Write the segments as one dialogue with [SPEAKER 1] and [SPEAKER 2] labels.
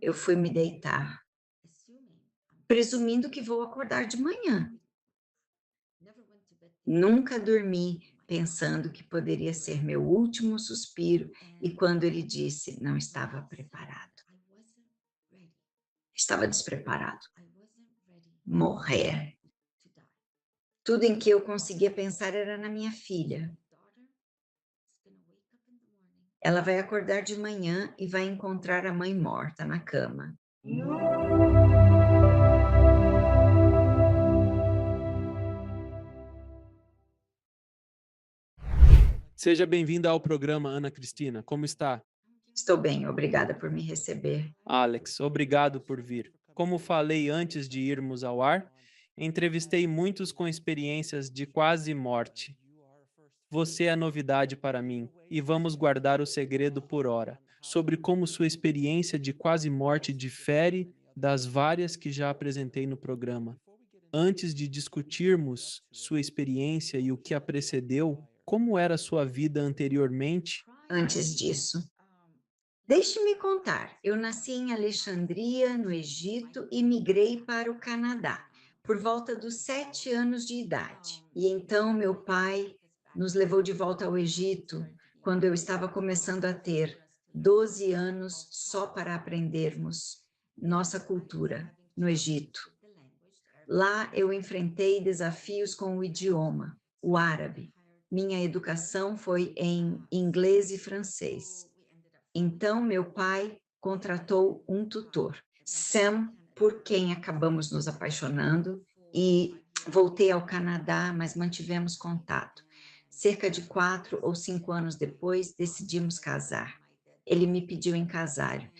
[SPEAKER 1] Eu fui me deitar, presumindo que vou acordar de manhã. Nunca dormi pensando que poderia ser meu último suspiro, e quando ele disse: "Não estava preparado". Estava despreparado. Morrer. Tudo em que eu conseguia pensar era na minha filha. Ela vai acordar de manhã e vai encontrar a mãe morta na cama.
[SPEAKER 2] Seja bem-vinda ao programa, Ana Cristina. Como está?
[SPEAKER 1] Estou bem, obrigada por me receber.
[SPEAKER 2] Alex, obrigado por vir. Como falei antes de irmos ao ar, entrevistei muitos com experiências de quase morte. Você é a novidade para mim e vamos guardar o segredo por hora, sobre como sua experiência de quase morte difere das várias que já apresentei no programa. Antes de discutirmos sua experiência e o que a precedeu, como era a sua vida anteriormente?
[SPEAKER 1] Antes disso, deixe-me contar. Eu nasci em Alexandria, no Egito, e migrei para o Canadá por volta dos 7 anos de idade. E então meu pai nos levou de volta ao Egito quando eu estava começando a ter 12 anos só para aprendermos nossa cultura no Egito. Lá eu enfrentei desafios com o idioma, o árabe. Minha educação foi em inglês e francês. Então, meu pai contratou um tutor, Sam, por quem acabamos nos apaixonando, e voltei ao Canadá, mas mantivemos contato. Cerca de 4 ou 5 anos depois, decidimos casar. Ele me pediu em casário.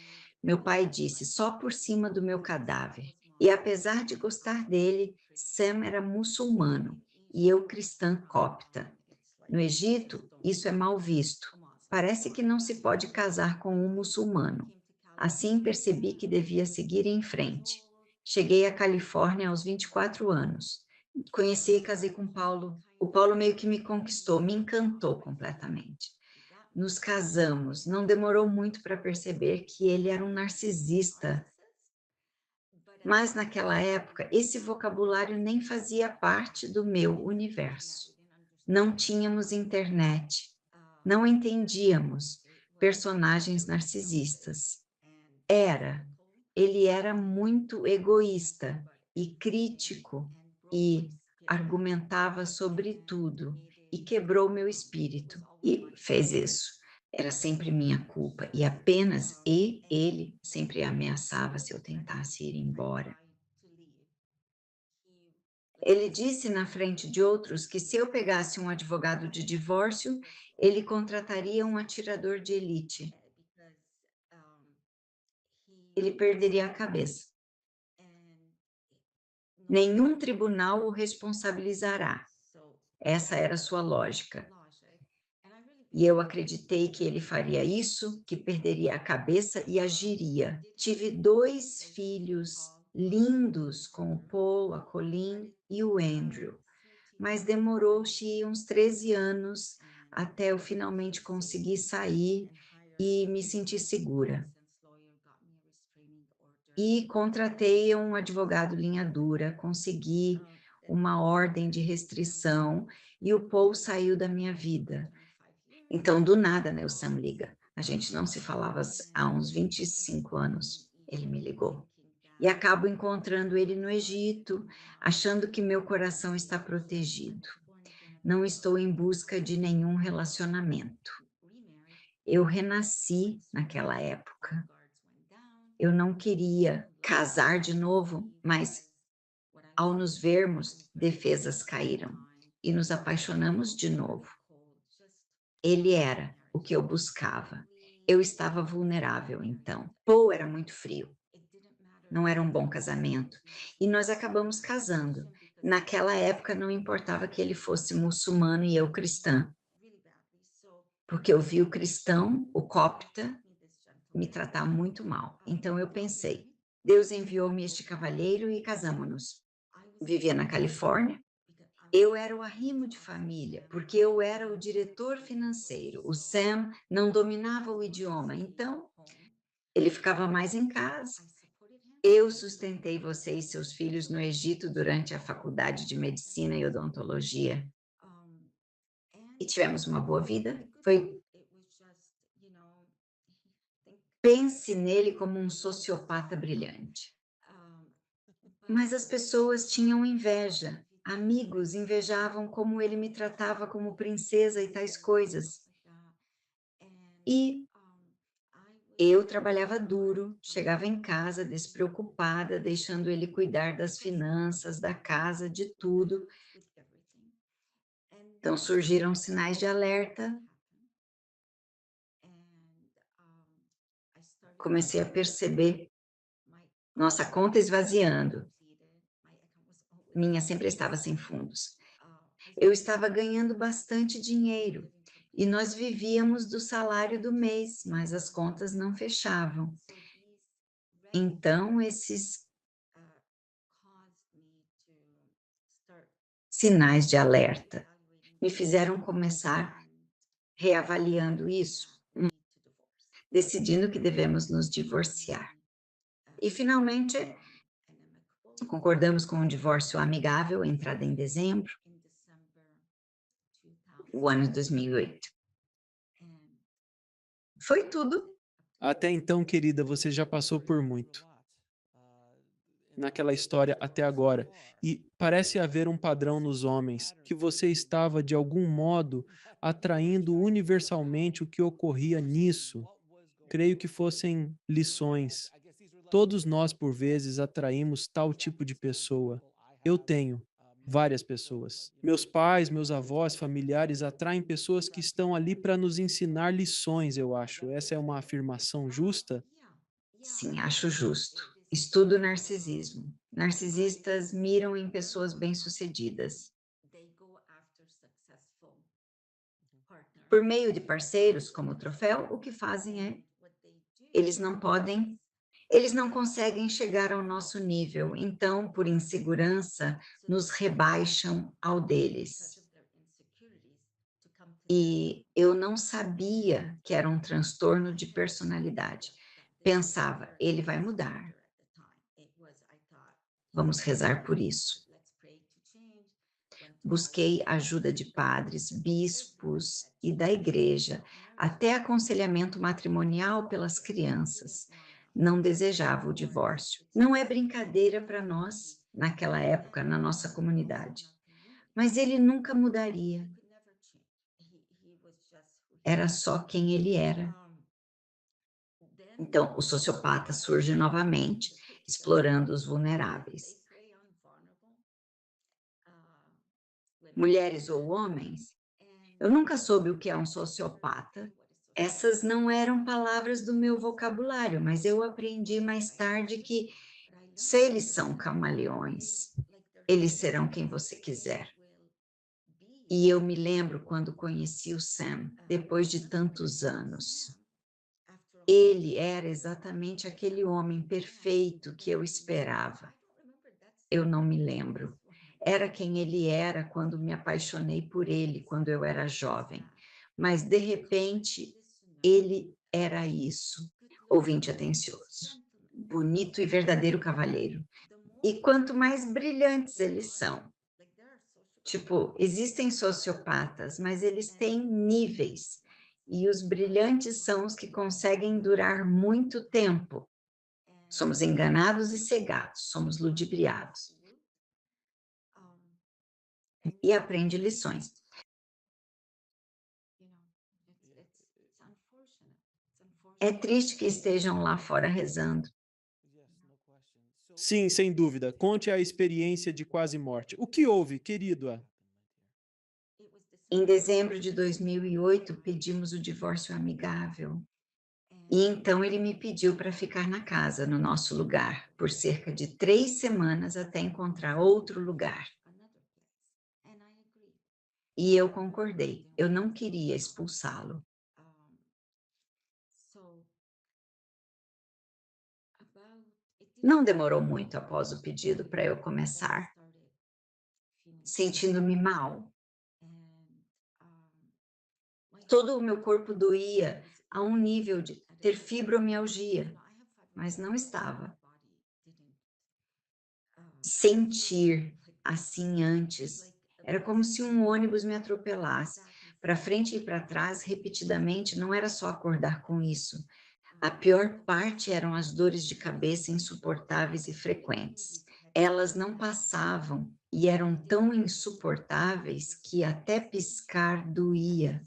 [SPEAKER 1] Meu pai disse, só por cima do meu cadáver. E apesar de gostar dele, Sam era muçulmano e eu cristã copta. No Egito, isso é mal visto. Parece que não se pode casar com um muçulmano. Assim, percebi que devia seguir em frente. Cheguei à Califórnia aos 24 anos. Conheci e casei com Paulo. O Paulo meio que me conquistou, me encantou completamente. Nos casamos. Não demorou muito para perceber que ele era um narcisista, mas naquela época esse vocabulário nem fazia parte do meu universo. Não tínhamos internet, não entendíamos personagens narcisistas. Ele era muito egoísta e crítico e argumentava sobre tudo e quebrou meu espírito e fez isso. Era sempre minha culpa e apenas ele sempre ameaçava se eu tentasse ir embora. Ele disse na frente de outros que se eu pegasse um advogado de divórcio, ele contrataria um atirador de elite. Ele perderia a cabeça. Nenhum tribunal o responsabilizará. Essa era a sua lógica. E eu acreditei que ele faria isso, que perderia a cabeça e agiria. Tive 2 filhos lindos com o Paul, a Colleen e o Andrew, mas demorou-se uns 13 anos até eu finalmente conseguir sair e me sentir segura. E contratei um advogado linha dura, consegui uma ordem de restrição e o Paul saiu da minha vida. Então, do nada, né, o Sam liga. A gente não se falava há uns 25 anos. Ele me ligou. E acabo encontrando ele no Egito, achando que meu coração está protegido. Não estou em busca de nenhum relacionamento. Eu renasci naquela época. Eu não queria casar de novo, mas ao nos vermos, defesas caíram e nos apaixonamos de novo. Ele era o que eu buscava. Eu estava vulnerável, então. Paul era muito frio, não era um bom casamento. E nós acabamos casando. Naquela época não importava que ele fosse muçulmano e eu cristã, porque eu vi o cristão, o copta, me tratar muito mal. Então eu pensei, Deus enviou-me este cavalheiro e casamo-nos. Vivia na Califórnia. Eu era o arrimo de família, porque eu era o diretor financeiro. O Sam não dominava o idioma, então Ele ficava mais em casa. Eu sustentei você e seus filhos no Egito durante a faculdade de medicina e odontologia e tivemos uma boa vida. Foi pense nele como um sociopata brilhante. Mas as pessoas tinham inveja. Amigos invejavam como ele me tratava como princesa e tais coisas. E eu trabalhava duro, chegava em casa despreocupada, deixando ele cuidar das finanças, da casa, de tudo. Então surgiram sinais de alerta. Comecei a perceber nossa conta esvaziando. Minha sempre estava sem fundos. Eu estava ganhando bastante dinheiro e nós vivíamos do salário do mês, mas as contas não fechavam. Então, esses sinais de alerta me fizeram começar reavaliando isso, decidindo que devemos nos divorciar. E, finalmente, concordamos com um divórcio amigável, entrada em dezembro, o ano de 2008. Foi tudo.
[SPEAKER 2] Até então, querida, você já passou por muito naquela história até agora. E parece haver um padrão nos homens, que você estava, de algum modo, atraindo universalmente o que ocorria nisso. Creio que fossem lições. Todos nós, por vezes, atraímos tal tipo de pessoa. Eu tenho várias pessoas. Meus pais, meus avós, familiares atraem pessoas que estão ali para nos ensinar lições, eu acho. Essa é uma afirmação justa?
[SPEAKER 1] Sim, acho justo. Estudo narcisismo. Narcisistas miram em pessoas bem-sucedidas. Por meio de parceiros, como o troféu, o que fazem é, eles não podem, eles não conseguem chegar ao nosso nível, então, por insegurança, nos rebaixam ao deles. E eu não sabia que era um transtorno de personalidade. Pensava, ele vai mudar. Vamos rezar por isso. Busquei ajuda de padres, bispos e da igreja, até aconselhamento matrimonial pelas crianças. Não desejava o divórcio. Não é brincadeira para nós, naquela época, na nossa comunidade. Mas ele nunca mudaria. Era só quem ele era. Então, o sociopata surge novamente, explorando os vulneráveis. Mulheres ou homens, eu nunca soube o que é um sociopata. Essas não eram palavras do meu vocabulário, mas eu aprendi mais tarde que se eles são camaleões, eles serão quem você quiser. E eu me lembro quando conheci o Sam, depois de tantos anos. Ele era exatamente aquele homem perfeito que eu esperava. Eu não me lembro. Era quem ele era quando me apaixonei por ele, quando eu era jovem. Mas, de repente, ele era isso. Ouvinte atencioso, bonito e verdadeiro cavalheiro. E quanto mais brilhantes eles são. Tipo, existem sociopatas, mas eles têm níveis. E os brilhantes são os que conseguem durar muito tempo. Somos enganados e cegados, somos ludibriados. E aprende lições. É triste que estejam lá fora rezando.
[SPEAKER 2] Sim, sem dúvida. Conte a experiência de quase morte. O que houve, querido?
[SPEAKER 1] Em dezembro de 2008, pedimos o divórcio amigável. E então ele me pediu para ficar na casa, no nosso lugar, por cerca de 3 semanas até encontrar outro lugar. E eu concordei. Eu não queria expulsá-lo. Não demorou muito após o pedido para eu começar, sentindo-me mal. Todo o meu corpo doía a um nível de ter fibromialgia. mas não estava. Sentir assim antes, era como se um ônibus me atropelasse, para frente e para trás repetidamente, não era só acordar com isso. A pior parte eram as dores de cabeça insuportáveis e frequentes. Elas não passavam e eram tão insuportáveis que até piscar doía.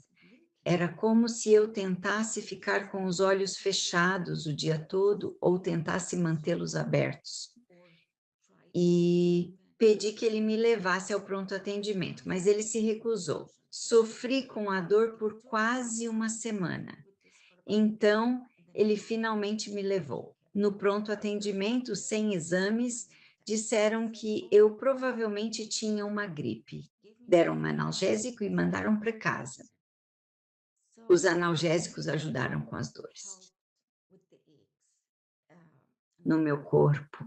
[SPEAKER 1] Era como se eu tentasse ficar com os olhos fechados o dia todo ou tentasse mantê-los abertos. E pedi que ele me levasse ao pronto atendimento, mas ele se recusou. Sofri com a dor por quase uma semana. Então, ele finalmente me levou. No pronto atendimento, sem exames, disseram que eu provavelmente tinha uma gripe. Deram um analgésico e mandaram para casa. Os analgésicos ajudaram com as dores no meu corpo.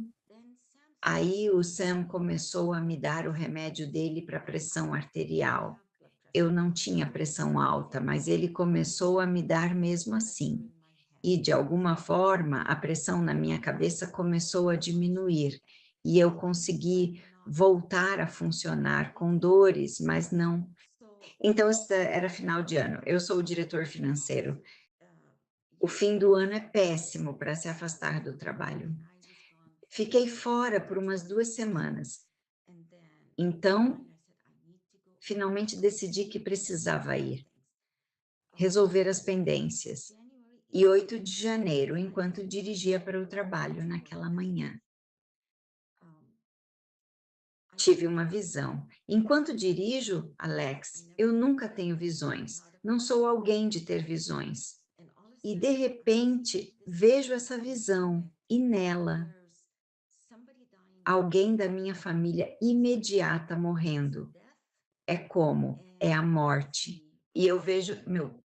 [SPEAKER 1] Aí o Sam começou a me dar o remédio dele para pressão arterial. Eu não tinha pressão alta, mas ele começou a me dar mesmo assim. E, de alguma forma, a pressão na minha cabeça começou a diminuir e eu consegui voltar a funcionar com dores, mas não. Então, isso era final de ano. Eu sou o diretor financeiro. O fim do ano é péssimo para se afastar do trabalho. Fiquei fora por umas 2 semanas. Então, finalmente decidi que precisava ir, resolver as pendências. E 8 de janeiro, enquanto dirigia para o trabalho naquela manhã, tive uma visão. Enquanto dirijo, Alex, eu nunca tenho visões. Não sou alguém de ter visões. E, de repente, vejo essa visão e nela alguém da minha família imediata morrendo. É como? É a morte. E eu vejo meu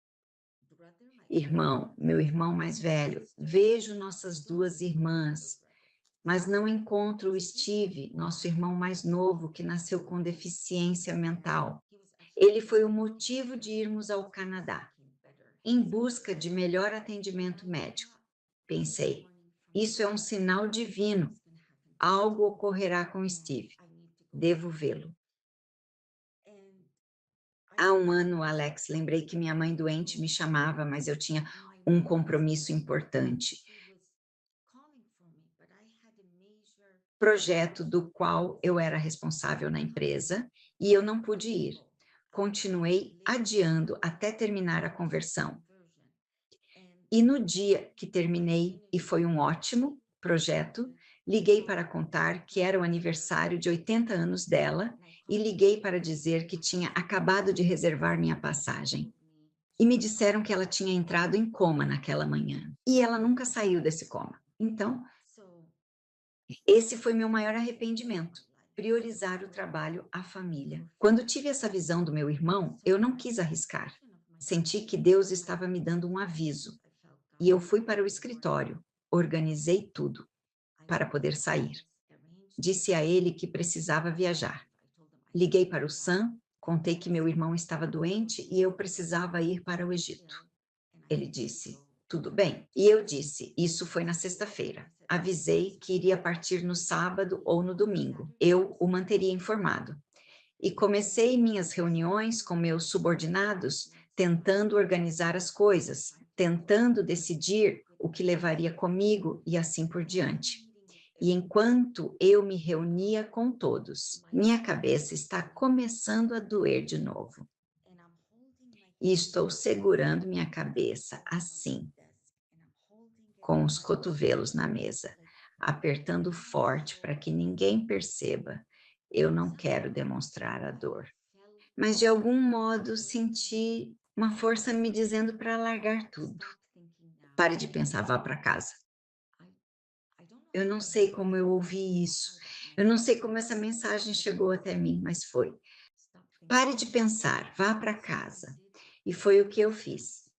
[SPEAKER 1] irmão mais velho, vejo nossas 2 irmãs, mas não encontro o Steve, nosso irmão mais novo, que nasceu com deficiência mental. Ele foi o motivo de irmos ao Canadá, em busca de melhor atendimento médico. Pensei, isso é um sinal divino. Algo ocorrerá com Steve. Devo vê-lo. Há um ano, Alex, lembrei que minha mãe doente me chamava, mas eu tinha um compromisso importante. Projeto do qual eu era responsável na empresa e eu não pude ir. Continuei adiando até terminar a conversão. E no dia que terminei, e foi um ótimo projeto, liguei para contar que era o aniversário de 80 anos dela e liguei para dizer que tinha acabado de reservar minha passagem. E me disseram que ela tinha entrado em coma naquela manhã. E ela nunca saiu desse coma. Então, esse foi meu maior arrependimento, priorizar o trabalho à família. Quando tive essa visão do meu irmão, eu não quis arriscar. Senti que Deus estava me dando um aviso. E eu fui para o escritório, organizei tudo para poder sair. Disse a ele que precisava viajar. Liguei para o Sam, contei que meu irmão estava doente e eu precisava ir para o Egito. Ele disse, tudo bem. E eu disse, isso foi na sexta-feira. Avisei que iria partir no sábado ou no domingo. Eu o manteria informado. E comecei minhas reuniões com meus subordinados, tentando organizar as coisas, tentando decidir o que levaria comigo e assim por diante. E enquanto eu me reunia com todos, minha cabeça está começando a doer de novo. E estou segurando minha cabeça assim, com os cotovelos na mesa, apertando forte para que ninguém perceba. Eu não quero demonstrar a dor. Mas de algum modo senti uma força me dizendo para largar tudo. Pare de pensar, vá para casa. Eu não sei como eu ouvi isso. Eu não sei como essa mensagem chegou até mim, mas foi. Pare de pensar, vá para casa. E foi o que eu fiz.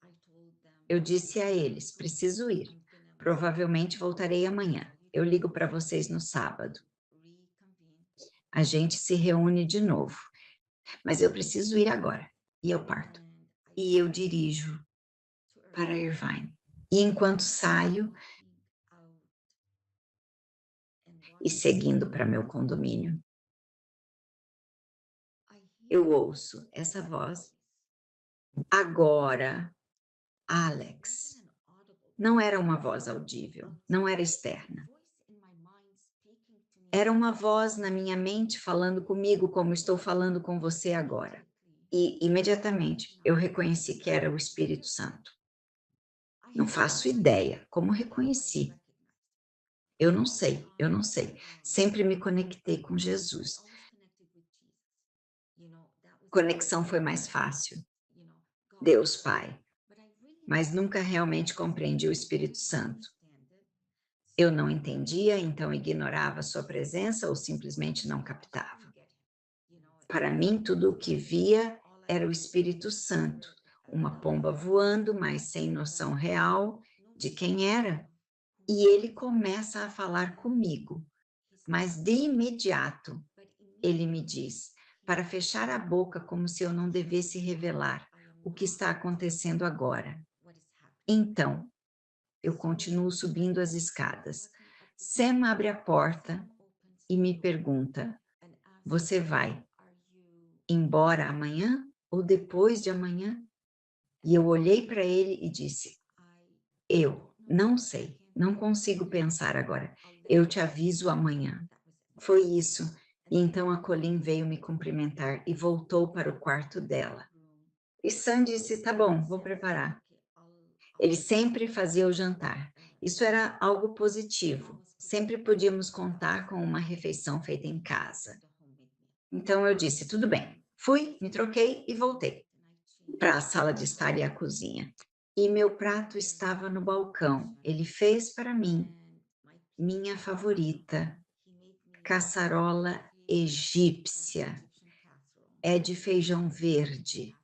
[SPEAKER 1] Eu disse a eles: preciso ir. Provavelmente voltarei amanhã. Eu ligo para vocês no sábado. A gente se reúne de novo. Mas eu preciso ir agora. E eu parto. E eu dirijo para Irvine. E enquanto saio, e seguindo para meu condomínio. Eu ouço essa voz. Agora, Alex. Não era uma voz audível, não era externa. Era uma voz na minha mente falando comigo como estou falando com você agora. E imediatamente eu reconheci que era o Espírito Santo. Não faço ideia como reconheci. Eu não sei, eu não sei. Sempre me conectei com Jesus. Conexão foi mais fácil. Deus Pai. Mas nunca realmente compreendi o Espírito Santo. Eu não entendia, então ignorava sua presença ou simplesmente não captava. Para mim, tudo o que via era o Espírito Santo, uma pomba voando, mas sem noção real de quem era. E ele começa a falar comigo, mas de imediato ele me diz para fechar a boca como se eu não devesse revelar o que está acontecendo agora. Então, eu continuo subindo as escadas. Sam abre a porta e me pergunta: Você vai embora amanhã ou depois de amanhã? E eu olhei para ele e disse: Eu não sei, não consigo pensar agora. Eu te aviso amanhã. Foi isso. E então a Colleen veio me cumprimentar e voltou para o quarto dela. E Sam disse: Tá bom, vou preparar. Ele sempre fazia o jantar. Isso era algo positivo. Sempre podíamos contar com uma refeição feita em casa. Então eu disse: tudo bem. Fui, me troquei e voltei para a sala de estar e a cozinha. E meu prato estava no balcão. Ele fez para mim, minha favorita, caçarola egípcia. É de feijão verde,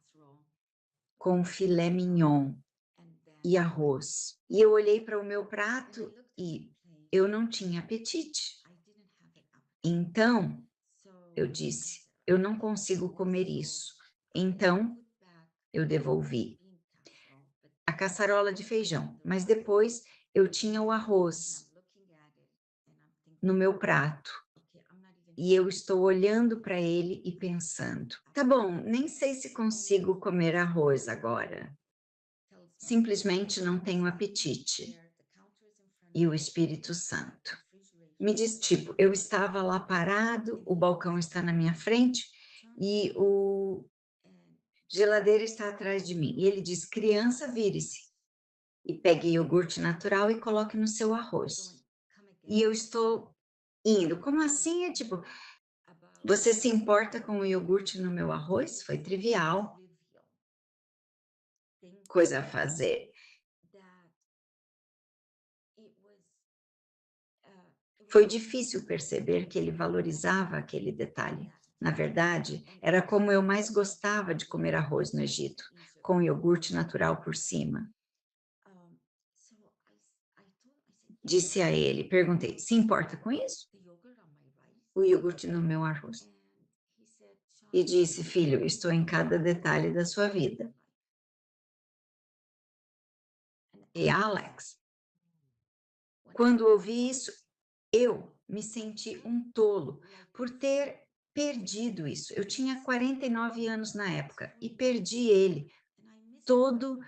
[SPEAKER 1] com filé mignon e arroz. E eu olhei para o meu prato e eu não tinha apetite. Então, eu disse: eu não consigo comer isso. Então, eu devolvi a caçarola de feijão, mas depois eu tinha o arroz no meu prato. E eu estou olhando para ele e pensando: tá bom, nem sei se consigo comer arroz agora. Simplesmente não tenho apetite. E o Espírito Santo me diz, tipo, eu estava lá parado, o balcão está na minha frente e o geladeira está atrás de mim. E ele diz: criança, vire-se e pegue iogurte natural e coloque no seu arroz. E eu estou indo. Como assim? É tipo, você se importa com o iogurte no meu arroz? Foi trivial, coisa a fazer. Foi difícil perceber que ele valorizava aquele detalhe. Na verdade, era como eu mais gostava de comer arroz no Egito, com iogurte natural por cima. Disse a ele, perguntei: se importa com isso? O iogurte no meu arroz. E disse: filho, estou em cada detalhe da sua vida. E Alex, quando ouvi isso, eu me senti um tolo por ter perdido isso. Eu tinha 49 anos na época e perdi ele todo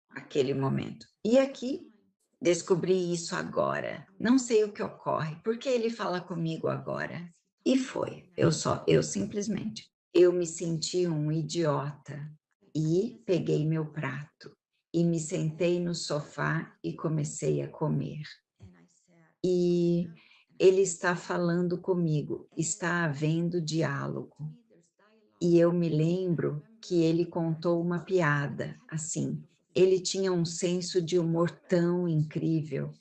[SPEAKER 1] aquele momento. E aqui descobri isso agora. Não sei o que ocorre, porque ele fala comigo agora. E foi, eu simplesmente. Eu me senti um idiota e peguei meu prato e me sentei no sofá e comecei a comer. E ele está falando comigo, está havendo diálogo. E eu me lembro que ele contou uma piada, assim. Ele tinha um senso de humor tão incrível.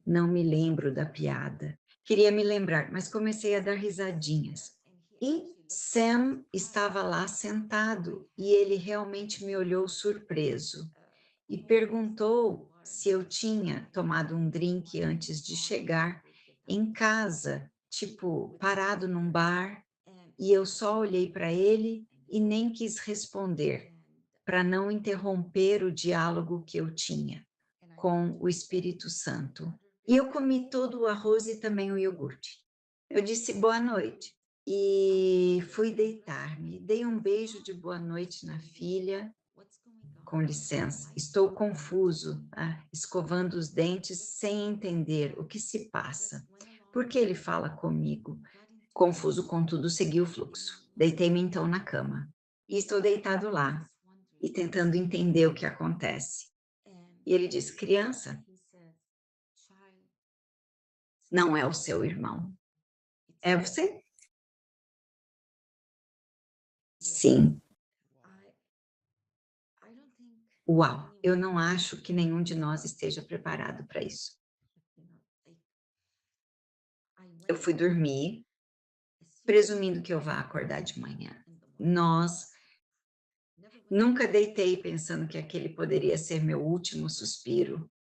[SPEAKER 1] Não me lembro da piada. Queria me lembrar, mas comecei a dar risadinhas. E Sam estava lá sentado e ele realmente me olhou surpreso e perguntou se eu tinha tomado um drink antes de chegar em casa, tipo, parado num bar, e eu só olhei para ele e nem quis responder, para não interromper o diálogo que eu tinha com o Espírito Santo. E eu comi todo o arroz e também o iogurte. Eu disse boa noite e fui deitar-me. Dei um beijo de boa noite na filha. Com licença, estou confuso, escovando os dentes sem entender o que se passa. Por que ele fala comigo? Confuso, contudo, segui o fluxo. Deitei-me então na cama. E estou deitado lá e tentando entender o que acontece. E ele diz: criança, não é o seu irmão. É você? Sim. Uau, eu não acho que nenhum de nós esteja preparado para isso. Eu fui dormir, presumindo que eu vá acordar de manhã. Nós nunca deitei pensando que aquele poderia ser meu último suspiro.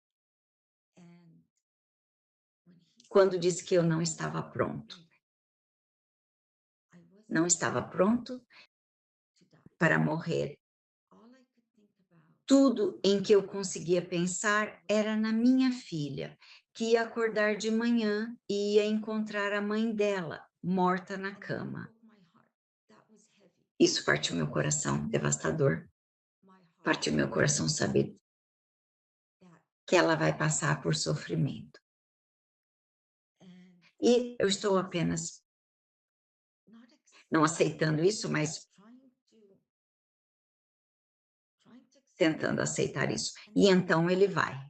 [SPEAKER 1] Quando disse que eu não estava pronto. Não estava pronto para morrer. Tudo em que eu conseguia pensar era na minha filha, que ia acordar de manhã e ia encontrar a mãe dela, morta na cama. Isso partiu meu coração, devastador. Partiu meu coração saber que ela vai passar por sofrimento. E eu estou apenas não aceitando isso, mas tentando aceitar isso. E então ele vai.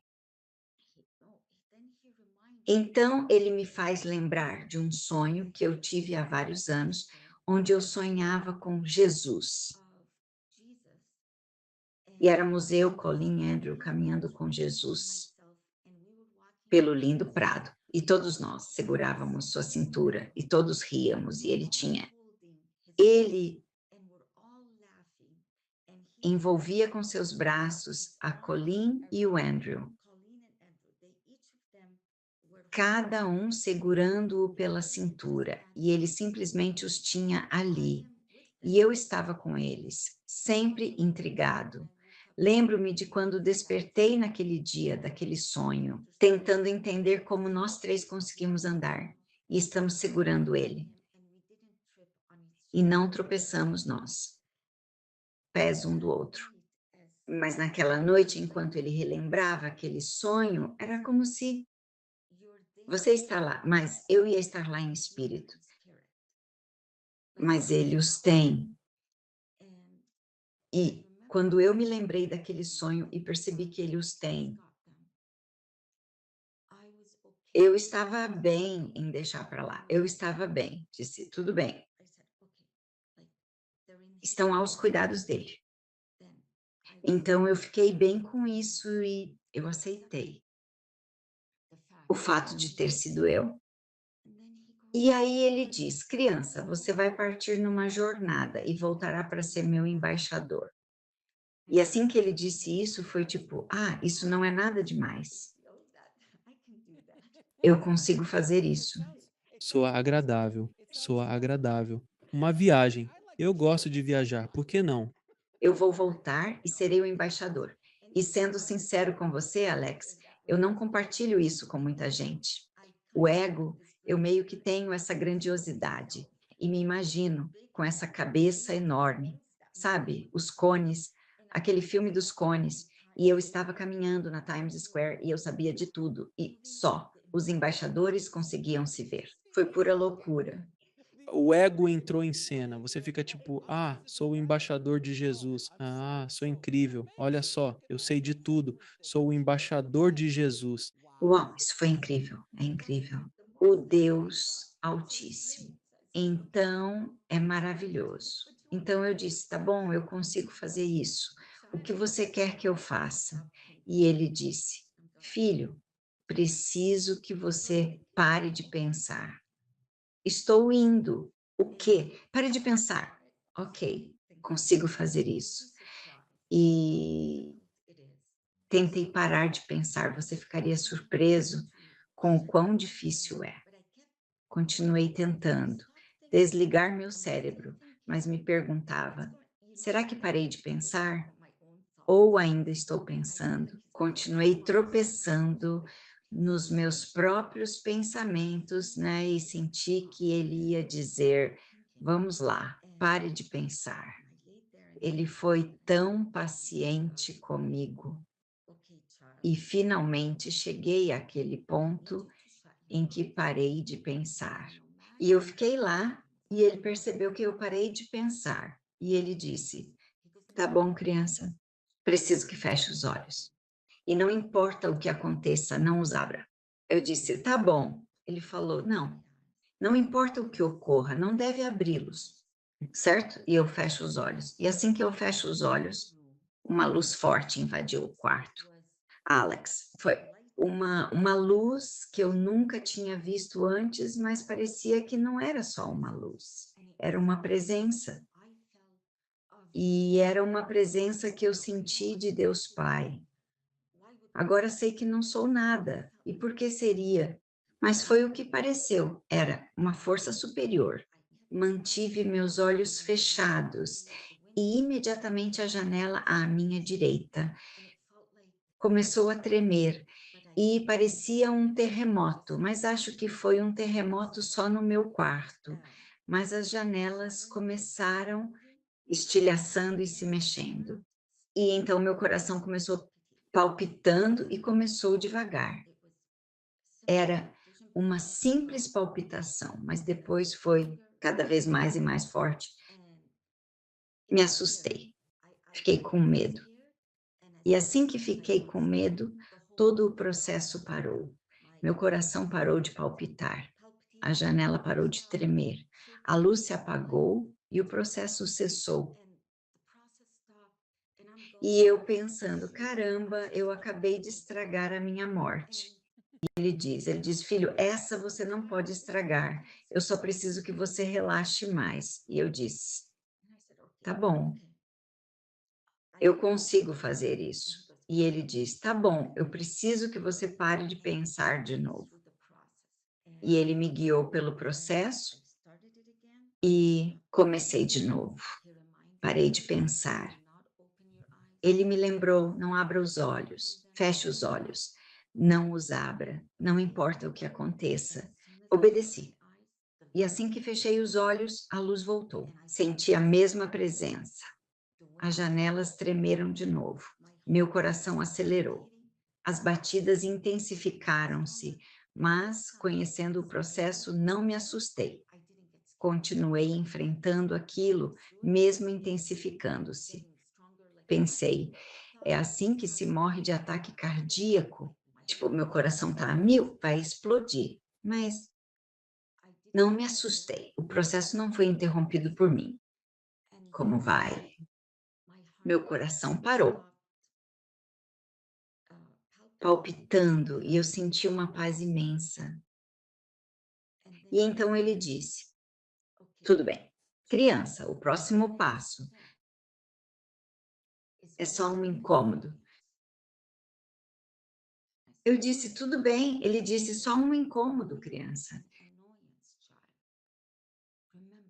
[SPEAKER 1] Então ele me faz lembrar de um sonho que eu tive há vários anos, onde eu sonhava com Jesus. E éramos eu, Colin e Andrew, caminhando com Jesus pelo lindo prado. E todos nós segurávamos sua cintura e todos ríamos. E ele envolvia com seus braços a Colin e o Andrew, cada um segurando-o pela cintura, e ele simplesmente os tinha ali. E eu estava com eles, sempre intrigado. Lembro-me de quando despertei naquele dia, daquele sonho, tentando entender como nós três conseguimos andar, e estamos segurando ele. E não tropeçamos nós, pés um do outro. Mas naquela noite, enquanto ele relembrava aquele sonho, era como se você está lá, mas eu ia estar lá em espírito. Mas ele os tem. E quando eu me lembrei daquele sonho e percebi que ele os tem, eu estava bem em deixar para lá. Eu estava bem, disse, tudo bem. Estão aos cuidados dele. Então eu fiquei bem com isso e eu aceitei o fato de ter sido eu. E aí ele diz: criança, você vai partir numa jornada e voltará para ser meu embaixador. E assim que ele disse isso, foi tipo: isso não é nada demais. Eu consigo fazer isso.
[SPEAKER 2] Soa agradável, soa agradável. Uma viagem. Eu gosto de viajar, por que não?
[SPEAKER 1] Eu vou voltar e serei o embaixador. E sendo sincero com você, Alex, eu não compartilho isso com muita gente. O ego, eu meio que tenho essa grandiosidade e me imagino com essa cabeça enorme, sabe? Os cones, aquele filme dos cones. E eu estava caminhando na Times Square e eu sabia de tudo, e só os embaixadores conseguiam se ver. Foi pura loucura.
[SPEAKER 2] O ego entrou em cena. Você fica tipo, sou o embaixador de Jesus. Ah, sou incrível. Olha só, eu sei de tudo. Sou o embaixador de Jesus.
[SPEAKER 1] Uau, isso foi incrível, é incrível. O Deus Altíssimo. Então, é maravilhoso. Então eu disse: tá bom, eu consigo fazer isso. O que você quer que eu faça? E ele disse: filho, preciso que você pare de pensar. Estou indo. O quê? Pare de pensar. Ok, consigo fazer isso. E tentei parar de pensar, você ficaria surpreso com o quão difícil é. Continuei tentando desligar meu cérebro, mas me perguntava: será que parei de pensar? Ou ainda estou pensando? Continuei tropeçando nos meus próprios pensamentos, né, e senti que ele ia dizer: "Vamos lá, pare de pensar". Ele foi tão paciente comigo e finalmente cheguei àquele ponto em que parei de pensar. E eu fiquei lá e ele percebeu que eu parei de pensar e ele disse: "Tá bom, criança, preciso que feche os olhos. E não importa o que aconteça, não os abra". Eu disse: "Tá bom". Ele falou: "Não, não importa o que ocorra, não deve abri-los, certo?". E eu fecho os olhos. E assim que eu fecho os olhos, uma luz forte invadiu o quarto. Alex, foi uma luz que eu nunca tinha visto antes, mas parecia que não era só uma luz, era uma presença. E era uma presença que eu senti de Deus Pai. Agora sei que não sou nada. E por que seria? Mas foi o que pareceu. Era uma força superior. Mantive meus olhos fechados e imediatamente a janela à minha direita começou a tremer e parecia um terremoto, mas acho que foi um terremoto só no meu quarto. Mas as janelas começaram estilhaçando e se mexendo. E então meu coração começou palpitando e começou devagar. Era uma simples palpitação, mas depois foi cada vez mais e mais forte. Me assustei, fiquei com medo. E assim que fiquei com medo, todo o processo parou. Meu coração parou de palpitar, a janela parou de tremer, a luz se apagou e o processo cessou. E eu pensando: "Caramba, eu acabei de estragar a minha morte". Ele diz: "Filho, essa você não pode estragar, eu só preciso que você relaxe mais". E eu disse: "Tá bom, eu consigo fazer isso". E ele diz: "Tá bom, eu preciso que você pare de pensar de novo". E ele me guiou pelo processo e comecei de novo. Parei de pensar. Ele me lembrou: "Não abra os olhos, feche os olhos, não os abra, não importa o que aconteça". Obedeci. E assim que fechei os olhos, a luz voltou. Senti a mesma presença. As janelas tremeram de novo. Meu coração acelerou. As batidas intensificaram-se, mas, conhecendo o processo, não me assustei. Continuei enfrentando aquilo, mesmo intensificando-se. Pensei: é assim que se morre de ataque cardíaco? Tipo, meu coração está a mil, vai explodir. Mas não me assustei. O processo não foi interrompido por mim. Como vai? Meu coração parou, palpitando, e eu senti uma paz imensa. E então ele disse: "Tudo bem, criança, o próximo passo é só um incômodo". Eu disse: "Tudo bem". Ele disse: "Só um incômodo, criança.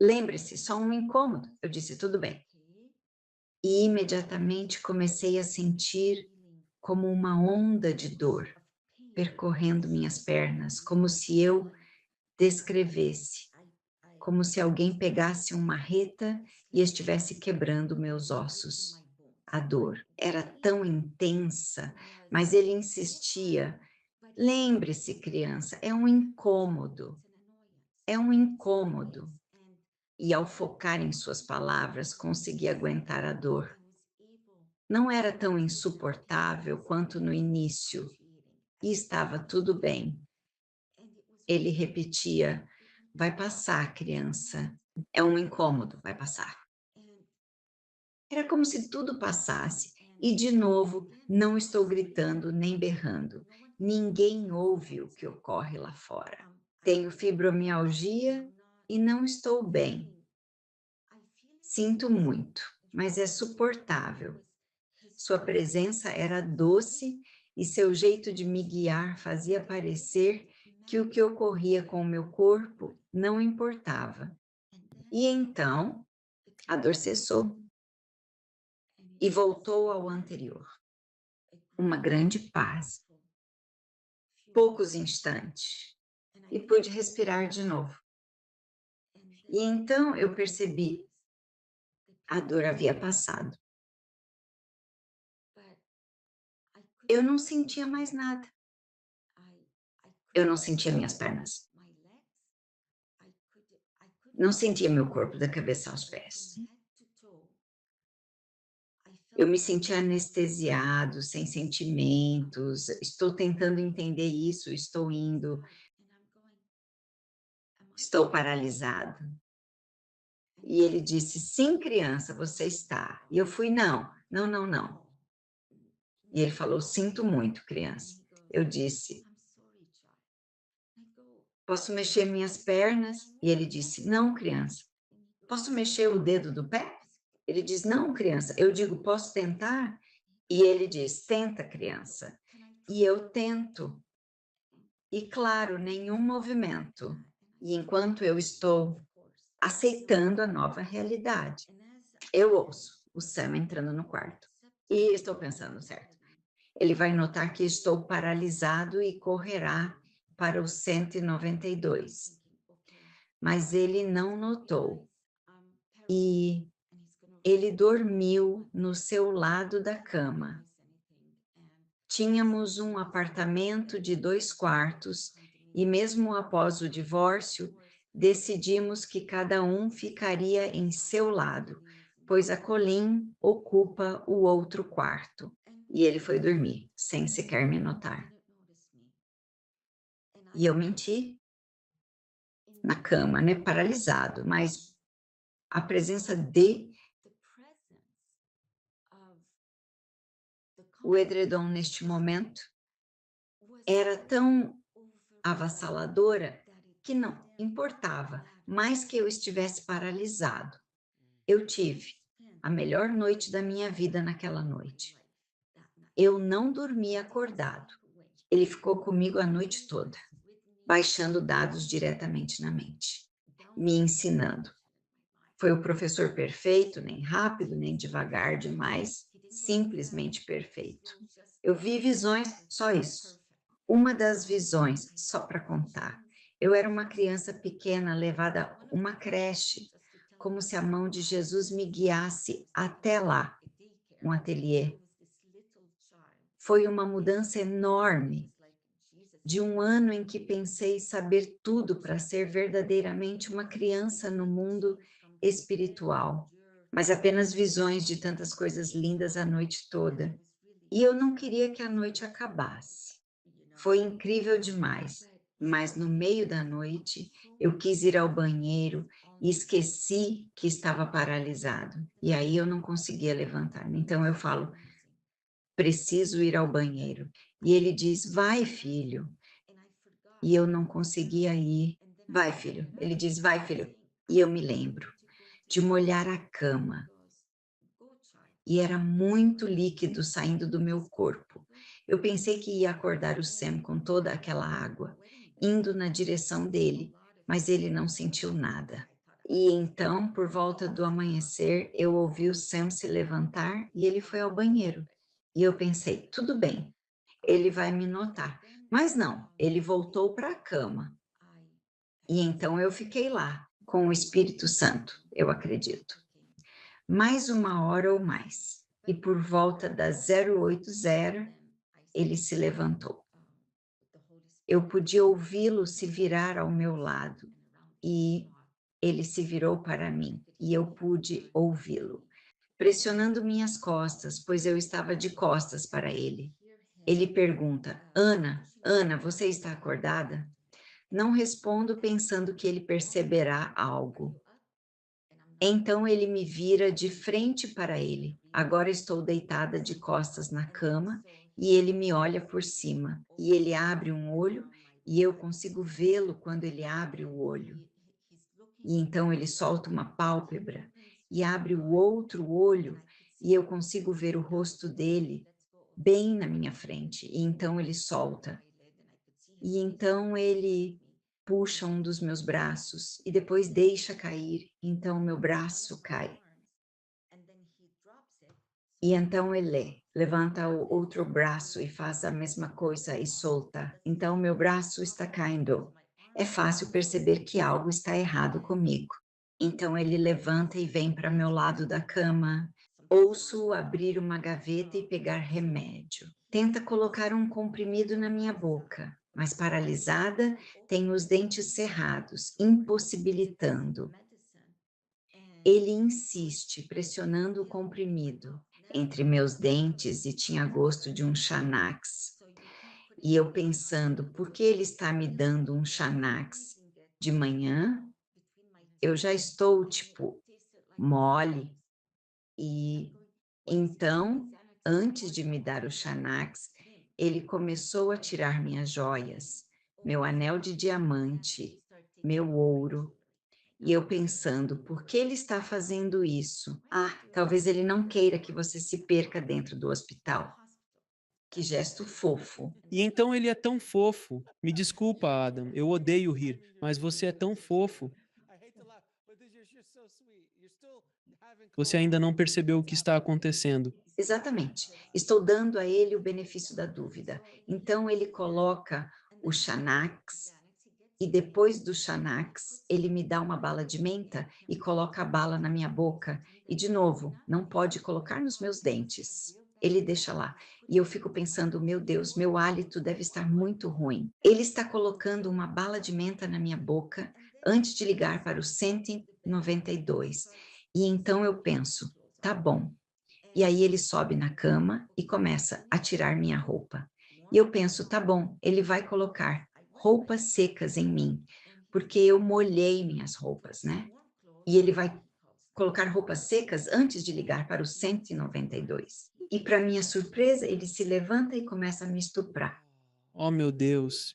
[SPEAKER 1] Lembre-se, só um incômodo". Eu disse: "Tudo bem". E imediatamente comecei a sentir como uma onda de dor percorrendo minhas pernas, como se eu descrevesse, como se alguém pegasse uma marreta e estivesse quebrando meus ossos. A dor era tão intensa, mas ele insistia: "Lembre-se, criança, é um incômodo, é um incômodo". E ao focar em suas palavras, consegui aguentar a dor. Não era tão insuportável quanto no início, e estava tudo bem. Ele repetia: "Vai passar, criança. É um incômodo, vai passar". Era como se tudo passasse. E, de novo, não estou gritando nem berrando. Ninguém ouve o que ocorre lá fora. Tenho fibromialgia e não estou bem. Sinto muito, mas é suportável. Sua presença era doce e seu jeito de me guiar fazia parecer que o que ocorria com o meu corpo não importava. E então a dor cessou e voltou ao anterior. Uma grande paz, poucos instantes e pude respirar de novo. E então eu percebi, a dor havia passado. Eu não sentia mais nada. Eu não sentia minhas pernas. Não sentia meu corpo da cabeça aos pés. Eu me sentia anestesiado, sem sentimentos. Estou tentando entender isso, estou indo, estou paralisado. E ele disse: "Sim, criança, você está". E eu fui: "Não, não, não, não". E ele falou: "Sinto muito, criança". Eu disse: "Posso mexer minhas pernas?" E ele disse: "Não, criança". "Posso mexer o dedo do pé?" Ele diz: "Não, criança". Eu digo: "Posso tentar?" E ele diz: "Tenta, criança". E eu tento. E claro, nenhum movimento. E enquanto eu estou aceitando a nova realidade, eu ouço o Sam entrando no quarto. E estou pensando, certo? Ele vai notar que estou paralisado e correrá para o 192. Mas ele não notou. E ele dormiu no seu lado da cama. Tínhamos um apartamento de 2 quartos e mesmo após o divórcio, decidimos que cada um ficaria em seu lado, pois a Colleen ocupa o outro quarto. E ele foi dormir, sem sequer me notar. E eu menti na cama, né, paralisado, mas a presença de o edredom neste momento era tão avassaladora que não importava, mais que eu estivesse paralisado. Eu tive a melhor noite da minha vida naquela noite. Eu não dormi acordado. Ele ficou comigo a noite toda, baixando dados diretamente na mente, me ensinando. Foi o professor perfeito, nem rápido, nem devagar demais, simplesmente perfeito. Eu vi visões, só isso. Uma das visões, só para contar, eu era uma criança pequena levada a uma creche, como se a mão de Jesus me guiasse até lá, um ateliê. Foi uma mudança enorme, de um ano em que pensei saber tudo para ser verdadeiramente uma criança no mundo espiritual, mas apenas visões de tantas coisas lindas a noite toda. E eu não queria que a noite acabasse. Foi incrível demais, mas no meio da noite eu quis ir ao banheiro e esqueci que estava paralisado. E aí eu não conseguia levantar. Então eu falo: "Preciso ir ao banheiro". E ele diz: "Vai, filho". E eu não conseguia ir. "Vai, filho". Ele diz: "Vai, filho". E eu me lembro de molhar a cama e era muito líquido saindo do meu corpo. Eu pensei que ia acordar o Sam com toda aquela água, indo na direção dele, mas ele não sentiu nada. E então, por volta do amanhecer, eu ouvi o Sam se levantar e ele foi ao banheiro. E eu pensei: tudo bem, ele vai me notar. Mas não, ele voltou para a cama. E então eu fiquei lá, com o Espírito Santo, eu acredito. Mais uma hora ou mais. E por volta das 080, ele se levantou. Eu podia ouvi-lo se virar ao meu lado e ele se virou para mim e eu pude ouvi-lo, pressionando minhas costas, pois eu estava de costas para ele. Ele pergunta: Ana, Ana, você está acordada? Não respondo pensando que ele perceberá algo. Então ele me vira de frente para ele. Agora estou deitada de costas na cama e ele me olha por cima. E ele abre um olho e eu consigo vê-lo quando ele abre o olho. E então ele solta uma pálpebra e abre o outro olho e eu consigo ver o rosto dele bem na minha frente. E então ele solta. E então ele puxa um dos meus braços e depois deixa cair, então meu braço cai. E então ele lê: Levanta o outro braço e faz a mesma coisa e solta. Então, meu braço está caindo. É fácil perceber que algo está errado comigo. Então, ele levanta e vem para meu lado da cama. Ouço abrir uma gaveta e pegar remédio. Tenta colocar um comprimido na minha boca, mas paralisada, tenho os dentes cerrados, impossibilitando. Ele insiste, pressionando o comprimido entre meus dentes e tinha gosto de um Xanax. E eu pensando, por que ele está me dando um Xanax de manhã? Eu já estou, tipo, mole. E então, antes de me dar o Xanax, ele começou a tirar minhas joias, meu anel de diamante, meu ouro, e eu pensando, por que ele está fazendo isso? Ah, talvez ele não queira que você se perca dentro do hospital. Que gesto fofo.
[SPEAKER 2] E então ele é tão fofo. Me desculpa, Adam, eu odeio rir, mas você é tão fofo. Você ainda não percebeu o que está acontecendo.
[SPEAKER 1] Exatamente. Estou dando a ele o benefício da dúvida. Então ele coloca o Xanax e depois do Xanax, ele me dá uma bala de menta e coloca a bala na minha boca. E, de novo, não pode colocar nos meus dentes. Ele deixa lá. E eu fico pensando, meu Deus, meu hálito deve estar muito ruim. Ele está colocando uma bala de menta na minha boca antes de ligar para o 192. E então eu penso, tá bom. E aí ele sobe na cama e começa a tirar minha roupa. E eu penso, tá bom, ele vai colocar roupas secas em mim, porque eu molhei minhas roupas, né? E ele vai colocar roupas secas antes de ligar para o 192. E para minha surpresa, ele se levanta e começa a me estuprar.
[SPEAKER 2] Oh, meu Deus.